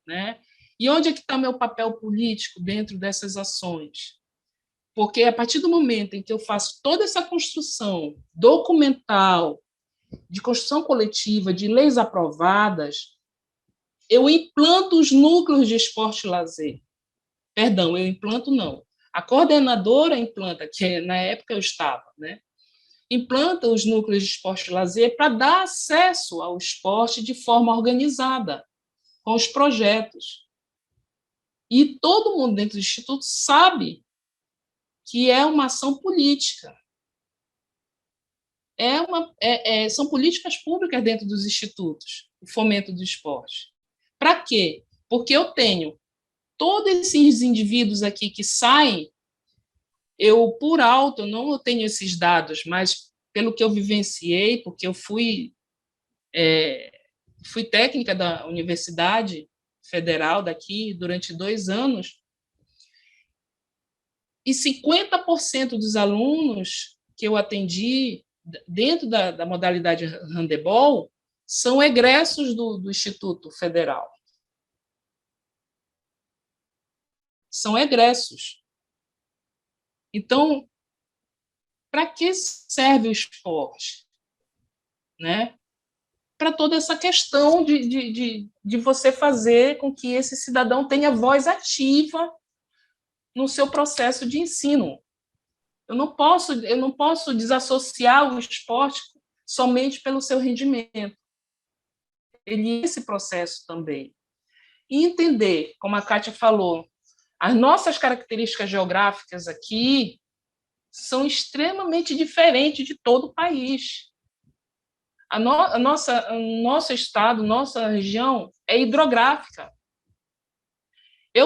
né? E onde é que está meu papel político dentro dessas ações? Porque a partir do momento em que eu faço toda essa construção documental, de construção coletiva, de leis aprovadas, eu implanto os núcleos de esporte e lazer. Perdão, eu implanto não. A coordenadora implanta, que na época eu estava, né? Implanta os núcleos de esporte e lazer para dar acesso ao esporte de forma organizada, com os projetos. E todo mundo dentro do Instituto sabe que é uma ação política. São políticas públicas dentro dos institutos, o fomento do esporte. Para quê? Porque eu tenho todos esses indivíduos aqui que saem, por alto, eu não tenho esses dados, mas pelo que eu vivenciei, porque eu fui técnica da Universidade Federal daqui durante 2 anos, e 50% dos alunos que eu atendi dentro da modalidade handebol são egressos do Instituto Federal. São egressos. Então, para que serve o esporte? Né? Para toda essa questão de você fazer com que esse cidadão tenha voz ativa no seu processo de ensino. Eu não posso desassociar o esporte somente pelo seu rendimento. Ele é esse processo também. E entender, como a Kátia falou, as nossas características geográficas aqui são extremamente diferentes de todo o país. Nosso estado, nossa região é hidrográfica.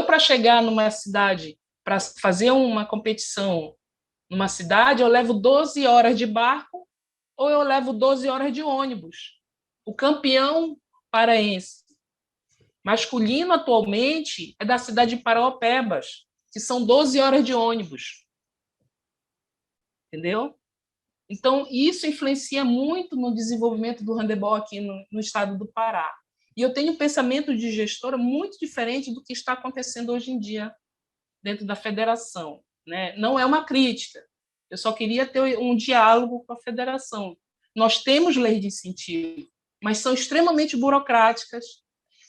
Para chegar numa cidade, para fazer uma competição numa cidade, eu levo 12 horas de barco ou eu levo 12 horas de ônibus. O campeão paraense masculino atualmente é da cidade de Paraopebas, que são 12 horas de ônibus. Entendeu? Então, isso influencia muito no desenvolvimento do handebol aqui no estado do Pará. E eu tenho um pensamento de gestora muito diferente do que está acontecendo hoje em dia dentro da federação. Né? Não é uma crítica, eu só queria ter um diálogo com a federação. Nós temos leis de incentivo, mas são extremamente burocráticas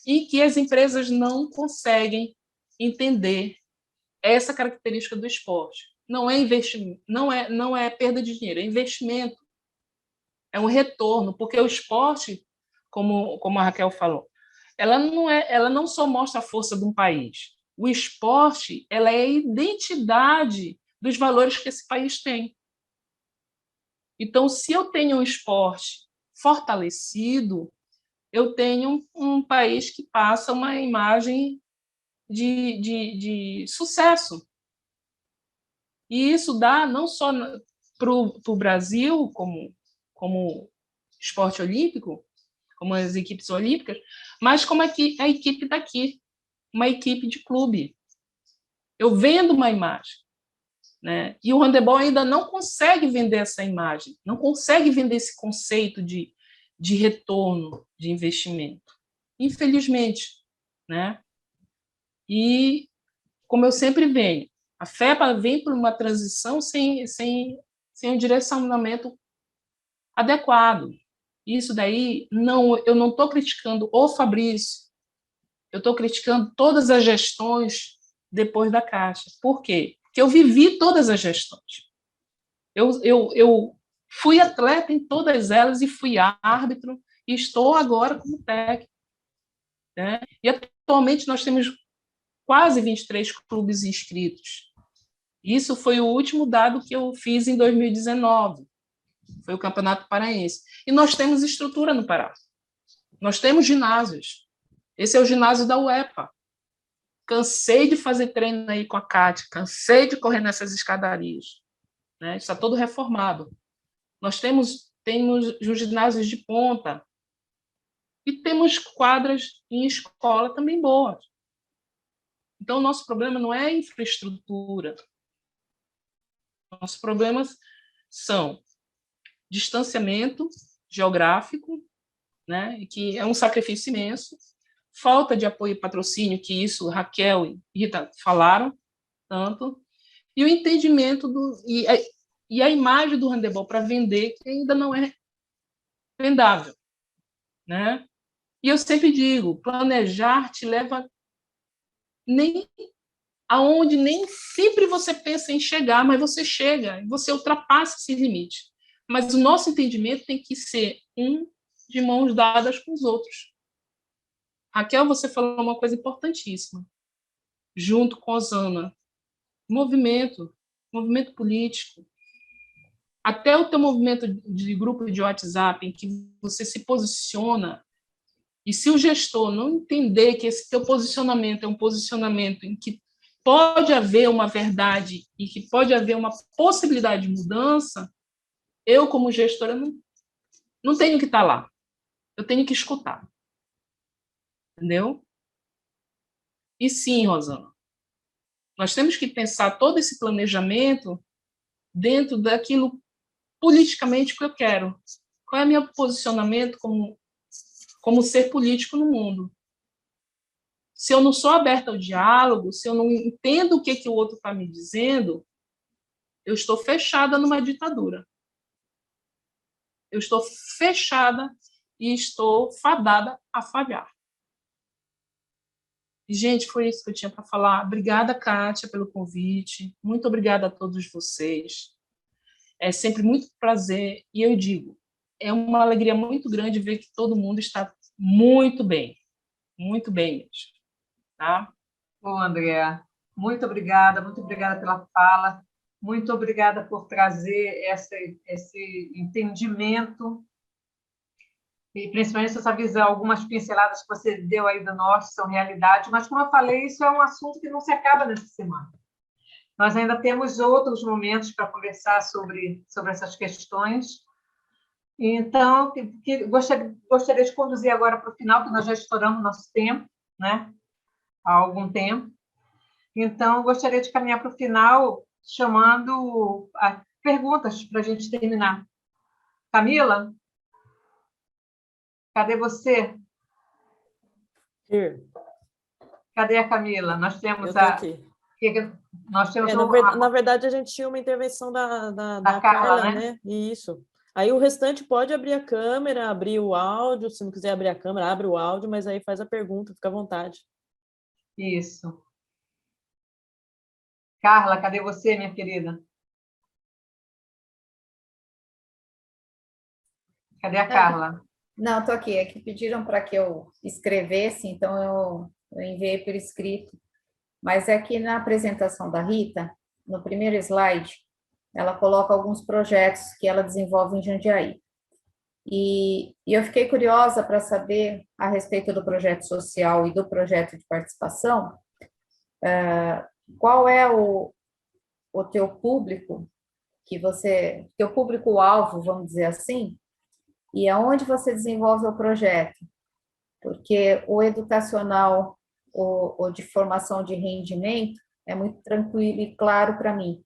e que as empresas não conseguem entender essa característica do esporte. Não é investimento, não é perda de dinheiro, é investimento, é um retorno, porque o esporte, como a Raquel falou, ela não só mostra a força de um país. O esporte, ela é a identidade dos valores que esse país tem. Então, se eu tenho um esporte fortalecido, eu tenho um país que passa uma imagem de sucesso. E isso dá não só para o Brasil, como esporte olímpico, como as equipes olímpicas, mas como a equipe daqui, uma equipe de clube, Eu vendo uma imagem, né? E o handebol ainda não consegue vender essa imagem, não consegue vender esse conceito de retorno de investimento, infelizmente, né? E, como eu sempre venho, a FEPA vem por uma transição sem um direcionamento adequado. Isso daí, eu não estou criticando o Fabrício, eu estou criticando todas as gestões depois da Caixa. Por quê? Porque eu vivi todas as gestões. Eu fui atleta em todas elas e fui árbitro e estou agora como técnico, né? E atualmente nós temos quase 23 clubes inscritos. Isso foi o último dado que eu fiz em 2019. Foi o Campeonato Paraense. E nós temos estrutura no Pará. Nós temos ginásios. Esse é o ginásio da UEPA. Cansei de fazer treino aí com a Cátia, cansei de correr nessas escadarias, né? Está todo reformado. Nós temos os ginásios de ponta e temos quadras em escola também boas. Então, o nosso problema não é infraestrutura. Nossos problemas são distanciamento geográfico, né, que é um sacrifício imenso, falta de apoio e patrocínio, que isso Raquel e Rita falaram tanto, e o entendimento e a imagem do handebol para vender, que ainda não é vendável, né? E eu sempre digo, planejar te leva nem sempre você pensa em chegar, mas você chega, você ultrapassa esse limite. Mas o nosso entendimento tem que ser de mãos dadas com os outros. Raquel, você falou uma coisa importantíssima, junto com a Osana, movimento político. Até o teu movimento de grupo de WhatsApp, em que você se posiciona, e se o gestor não entender que esse teu posicionamento é um posicionamento em que pode haver uma verdade e que pode haver uma possibilidade de mudança, eu, como gestora, não tenho que estar lá. Eu tenho que escutar. Entendeu? E sim, Rosana, nós temos que pensar todo esse planejamento dentro daquilo politicamente que eu quero. Qual é o meu posicionamento como ser político no mundo? Se eu não sou aberta ao diálogo, se eu não entendo o que o outro está me dizendo, eu estou fechada numa ditadura. Eu estou fechada e estou fadada a falhar. Gente, foi isso que eu tinha para falar. Obrigada, Kátia, pelo convite. Muito obrigada a todos vocês. É sempre muito prazer. E eu digo, é uma alegria muito grande ver que todo mundo está muito bem mesmo. Tá? Bom, André, muito obrigada pela fala, muito obrigada por trazer esse entendimento e principalmente essa visão, algumas pinceladas que você deu aí do norte são realidade, mas como eu falei, isso é um assunto que não se acaba nessa semana. Nós ainda temos outros momentos para conversar sobre essas questões. Então, gostaria de conduzir agora para o final, que nós já estouramos nosso tempo, né? Há algum tempo. Então, gostaria de caminhar para o final, chamando perguntas para a gente terminar. Camila? Cadê você? Cadê a Camila? Nós temos aqui. Nós temos na verdade, a gente tinha uma intervenção da Carla, né? Isso. Aí o restante pode abrir a câmera, abrir o áudio. Se não quiser abrir a câmera, abre o áudio, mas aí faz a pergunta, fica à vontade. Isso. Carla, cadê você, minha querida? Cadê a Carla? Não, estou aqui. É que pediram para que eu escrevesse, então eu enviei por escrito. Mas é que na apresentação da Rita, no primeiro slide, ela coloca alguns projetos que ela desenvolve em Jundiaí. E eu fiquei curiosa para saber a respeito do projeto social e do projeto de participação, qual é o teu público, teu público-alvo, vamos dizer assim, e aonde você desenvolve o projeto. Porque o educacional, o de formação de rendimento, é muito tranquilo e claro para mim.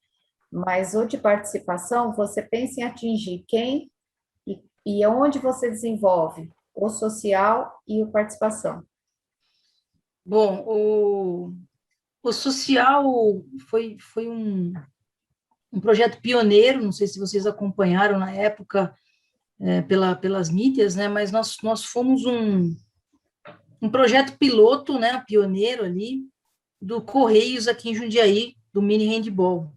Mas o de participação, você pensa em atingir quem e onde você desenvolve o social e o participação. Bom, o social foi um projeto pioneiro, não sei se vocês acompanharam na época, pelas mídias, né, mas nós fomos um projeto piloto, né, pioneiro ali, do Correios aqui em Jundiaí, do mini handball.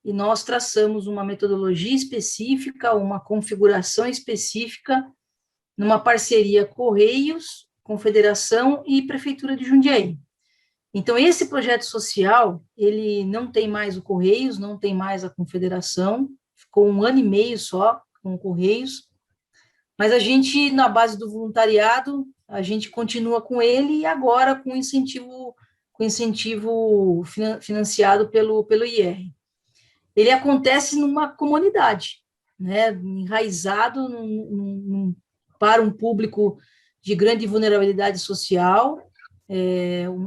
E nós traçamos uma metodologia específica, uma configuração específica, numa parceria Correios, Confederação e Prefeitura de Jundiaí. Então, esse projeto social, ele não tem mais o Correios, não tem mais a Confederação, ficou 1 ano e meio só com o Correios, mas a gente, na base do voluntariado, a gente continua com ele e agora com incentivo financiado pelo IR. Ele acontece numa comunidade, né, enraizado para um público de grande vulnerabilidade social,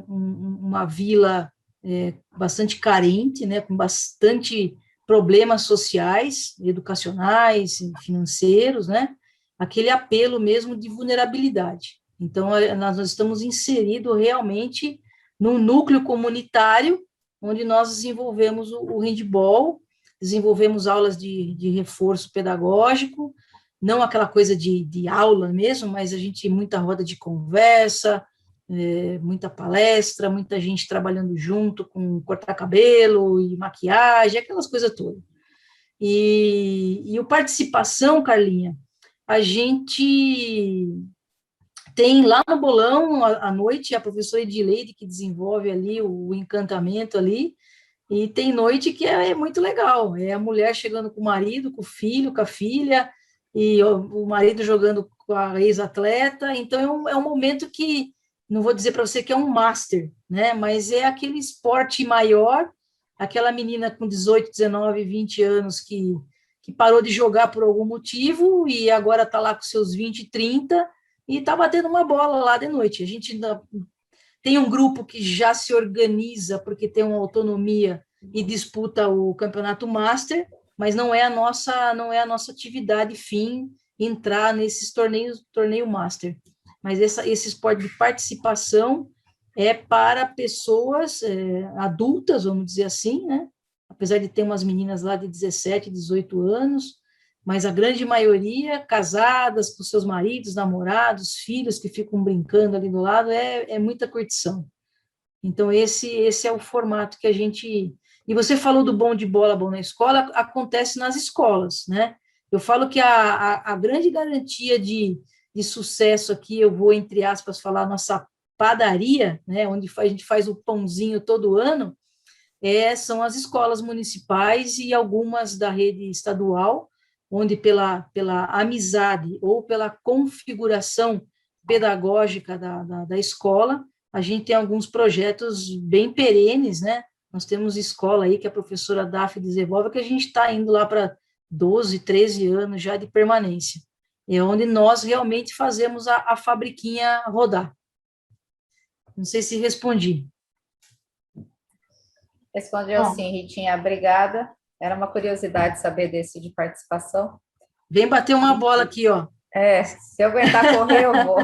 uma vila bastante carente, né, com bastante problemas sociais, educacionais, financeiros, né, aquele apelo mesmo de vulnerabilidade. Então, nós estamos inseridos realmente num núcleo comunitário, onde nós desenvolvemos o handball, desenvolvemos aulas de reforço pedagógico, não aquela coisa de aula mesmo, mas a gente, muita roda de conversa, muita palestra, muita gente trabalhando junto com cortar cabelo e maquiagem, aquelas coisas todas. E o participação, Carlinha, a gente tem lá no bolão, à noite, a professora Edileide que desenvolve ali o encantamento ali, e tem noite que é muito legal, é a mulher chegando com o marido, com o filho, com a filha, e o marido jogando com a ex-atleta, então é um momento que, não vou dizer para você que é um master, né, mas é aquele esporte maior, aquela menina com 18, 19, 20 anos que parou de jogar por algum motivo e agora está lá com seus 20, 30 e está batendo uma bola lá de noite. A gente ainda tem um grupo que já se organiza porque tem uma autonomia e disputa o campeonato master, mas não é a nossa atividade fim entrar nesses torneio master. Mas esse esporte de participação é para pessoas adultas, vamos dizer assim, né? Apesar de ter umas meninas lá de 17, 18 anos, mas a grande maioria casadas com seus maridos, namorados, filhos que ficam brincando ali do lado, é muita curtição. Então, esse é o formato que a gente... E você falou do bom de bola, bom na escola, acontece nas escolas, né? Eu falo que a grande garantia de sucesso aqui, eu vou, entre aspas, falar nossa padaria, né, onde a gente faz o pãozinho todo ano, são as escolas municipais e algumas da rede estadual, onde pela amizade ou pela configuração pedagógica da escola, a gente tem alguns projetos bem perenes, né? Nós temos escola aí que a professora Daphne desenvolve, que a gente está indo lá para 12, 13 anos já de permanência. É onde nós realmente fazemos a fabriquinha rodar. Não sei se respondi. Respondeu sim, Ritinha, obrigada. Era uma curiosidade saber desse de participação. Vem bater uma bola aqui, ó. Se eu aguentar correr, eu vou.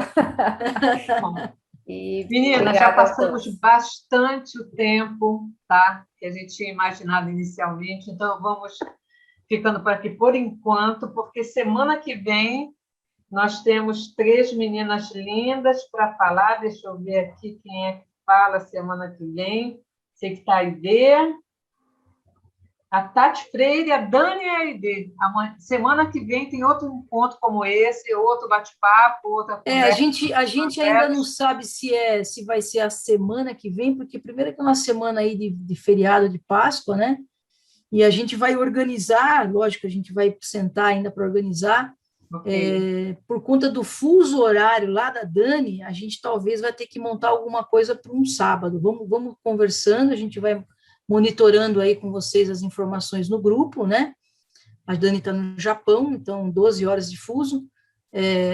Meninas, já passamos bastante o tempo, tá? Que a gente tinha imaginado inicialmente, então vamos ficando por aqui por enquanto, porque semana que vem nós temos 3 meninas lindas para falar. Deixa eu ver aqui quem é que fala semana que vem. Sei que está a Aide, a Tati Freire, a Dani e a Aide. Semana que vem tem outro encontro como esse, outro bate-papo, outra conversa. A gente ainda não sabe se vai ser a semana que vem, porque primeiro que é uma semana aí de feriado de Páscoa, né? E a gente vai organizar, lógico, a gente vai sentar ainda para organizar. Okay. Por conta do fuso horário lá da Dani, a gente talvez vai ter que montar alguma coisa para um sábado. Vamos conversando, a gente vai monitorando aí com vocês as informações no grupo, né? A Dani está no Japão, então 12 horas de fuso.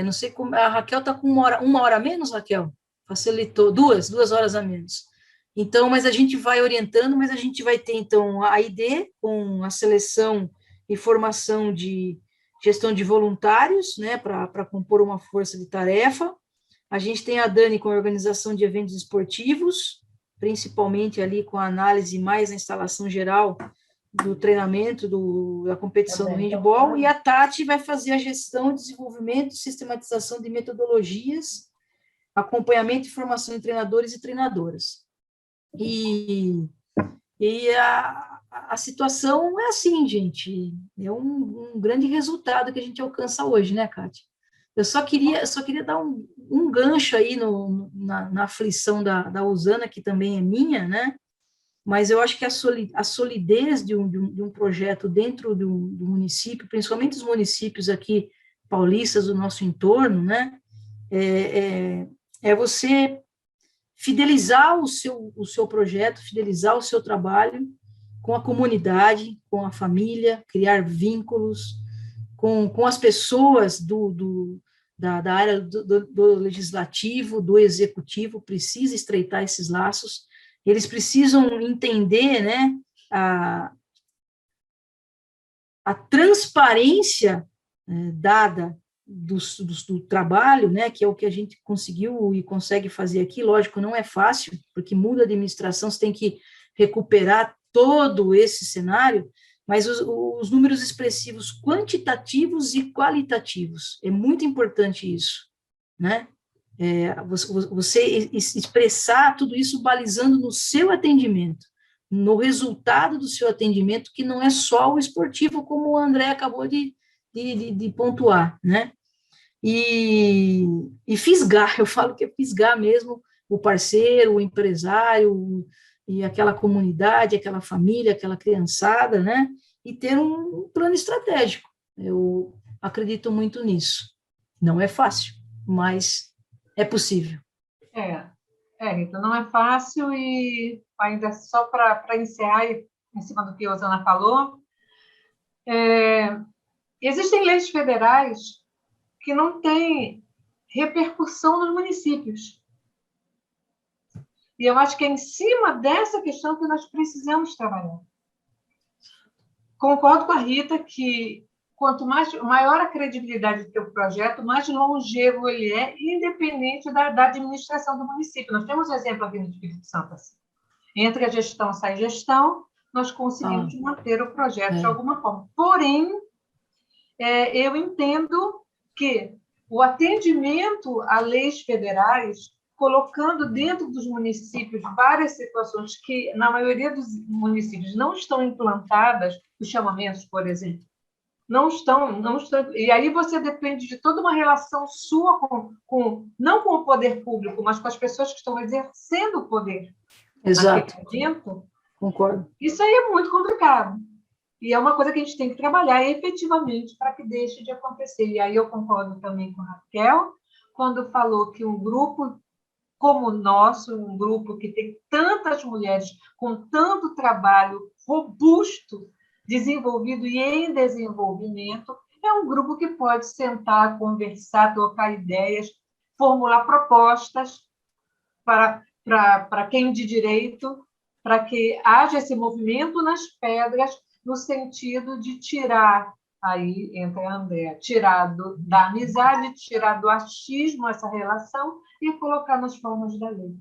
Não sei como. A Raquel está com uma hora a menos, Raquel? Facilitou, 2 horas a menos. Então, mas a gente vai orientando, mas a gente vai ter, então, a AID, com a seleção e formação de gestão de voluntários, né, para compor uma força de tarefa. A gente tem a Dani com a organização de eventos esportivos, principalmente ali com a análise mais na instalação geral do treinamento, da competição do handball, e a Tati vai fazer a gestão, desenvolvimento, sistematização de metodologias, acompanhamento e formação de treinadores e treinadoras. E a situação é assim, gente, é um grande resultado que a gente alcança hoje, né, Kátia? Eu só queria dar um gancho aí na aflição da Usana, que também é minha, né? Mas eu acho que a solidez de um projeto dentro do município, principalmente os municípios aqui paulistas do nosso entorno, né? É você fidelizar o seu projeto, fidelizar o seu trabalho com a comunidade, com a família, criar vínculos com as pessoas da área do legislativo, do executivo, precisa estreitar esses laços, eles precisam entender, né, a transparência dada do trabalho, né, que é o que a gente conseguiu e consegue fazer aqui. Lógico, não é fácil, porque muda a administração, você tem que recuperar todo esse cenário, mas os números expressivos quantitativos e qualitativos, é muito importante isso, né? Você expressar tudo isso balizando no seu atendimento, no resultado do seu atendimento, que não é só o esportivo, como o André acabou de pontuar, né? E fisgar, eu falo que é fisgar mesmo o parceiro, o empresário, e aquela comunidade, aquela família, aquela criançada, né? E ter um plano estratégico. Eu acredito muito nisso. Não é fácil, mas é possível. Então não é fácil, e ainda só para encerrar, em cima do que a Osana falou, existem leis federais que não têm repercussão nos municípios. E eu acho que é em cima dessa questão que nós precisamos trabalhar. Concordo com a Rita que quanto maior a credibilidade do teu projeto, mais longevo ele é, independente da administração do município. Nós temos um exemplo aqui no Espírito Santo. Assim. Entre a gestão e sai gestão, nós conseguimos manter o projeto de alguma forma. Porém, eu entendo que o atendimento a leis federais, colocando dentro dos municípios várias situações que, na maioria dos municípios, não estão implantadas, os chamamentos, por exemplo, não estão, e aí você depende de toda uma relação sua não com o poder público, mas com as pessoas que estão exercendo o poder. Exato. Momento, concordo. Isso aí é muito complicado. E é uma coisa que a gente tem que trabalhar efetivamente para que deixe de acontecer. E aí eu concordo também com a Raquel, quando falou que um grupo como o nosso, um grupo que tem tantas mulheres com tanto trabalho robusto, desenvolvido e em desenvolvimento, é um grupo que pode sentar, conversar, trocar ideias, formular propostas para quem de direito, para que haja esse movimento nas pedras, no sentido de tirar, aí entra a Andréa, tirar da amizade, tirar do achismo essa relação e colocar nas formas da lei.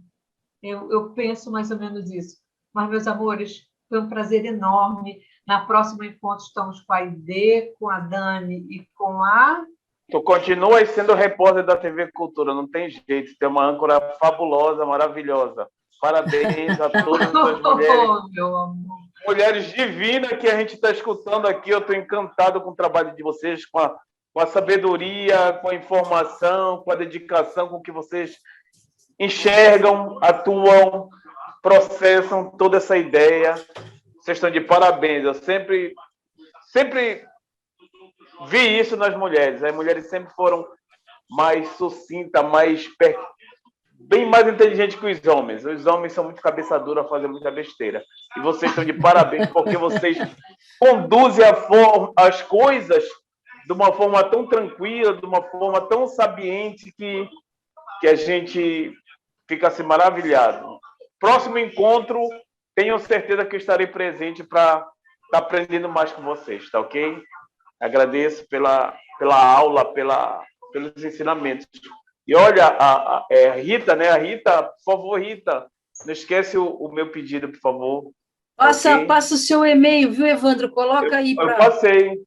Eu penso mais ou menos isso. Mas, meus amores, foi um prazer enorme. Na próxima encontro estamos com a Aide, com a Dani e com a... Tu continua sendo repórter da TV Cultura, não tem jeito. Tem uma âncora fabulosa, maravilhosa. Parabéns a todas as mulheres. Meu amor. Mulheres divinas que a gente está escutando aqui. Eu estou encantado com o trabalho de vocês, com a sabedoria, com a informação, com a dedicação, com que vocês enxergam, atuam, processam toda essa ideia. Vocês estão de parabéns. Eu sempre vi isso nas mulheres. As mulheres sempre foram mais sucintas, bem mais inteligentes que os homens. Os homens são muito cabeça dura, fazem muita besteira. E vocês estão de parabéns porque vocês conduzem as coisas de uma forma tão tranquila, de uma forma tão sabiente que a gente fica assim maravilhado. Próximo encontro, tenho certeza que eu estarei presente para estar aprendendo mais com vocês, tá ok? Agradeço pela aula, pelos ensinamentos. E olha, a Rita, né? A Rita, por favor, Rita, não esquece o meu pedido, por favor. Passa, Ok? passa o seu e-mail, viu, Evandro? Coloca aí Eu para. passei.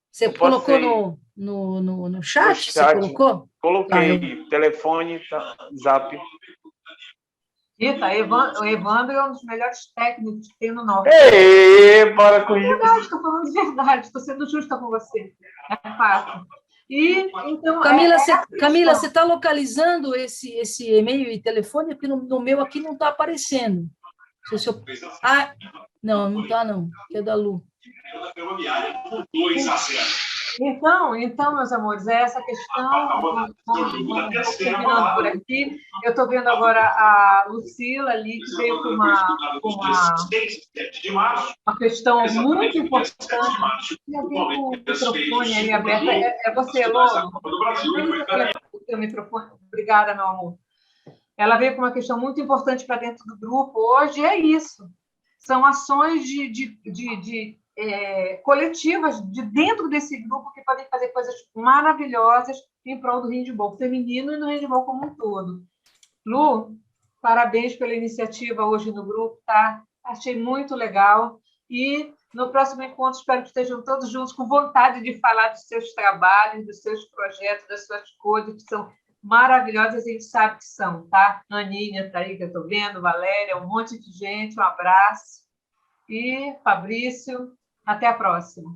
Você eu colocou passei no no chat? Você chat. colocou? Coloquei telefone, zap. Rita, o Evandro é um dos melhores técnicos que tem no norte. Ei, para com isso. Estou falando de verdade, estou sendo justa com você. É fácil. E, então, Camila, você está localizando esse e-mail e telefone? Porque no meu aqui não está aparecendo. Ah, não está não, que é da Lu. Então, meus amores, é essa questão. Vamos terminando por aqui. Eu estou vendo agora a Lucila ali, que veio com uma questão muito importante. Eu vi com o microfone aí aberto. É você, Lolo? O seu microfone. Obrigada, meu amor. Ela veio com uma questão muito importante para dentro do grupo. Hoje é isso. São ações coletivas de dentro desse grupo que podem fazer coisas maravilhosas em prol do handball feminino e no handball como um todo. Lu, parabéns pela iniciativa hoje no grupo, tá? Achei muito legal. E no próximo encontro espero que estejam todos juntos com vontade de falar dos seus trabalhos, dos seus projetos, das suas coisas que são maravilhosas, a gente sabe que são, tá? Aninha está aí, que eu estou vendo, Valéria, um monte de gente, um abraço. E Fabrício, até a próxima.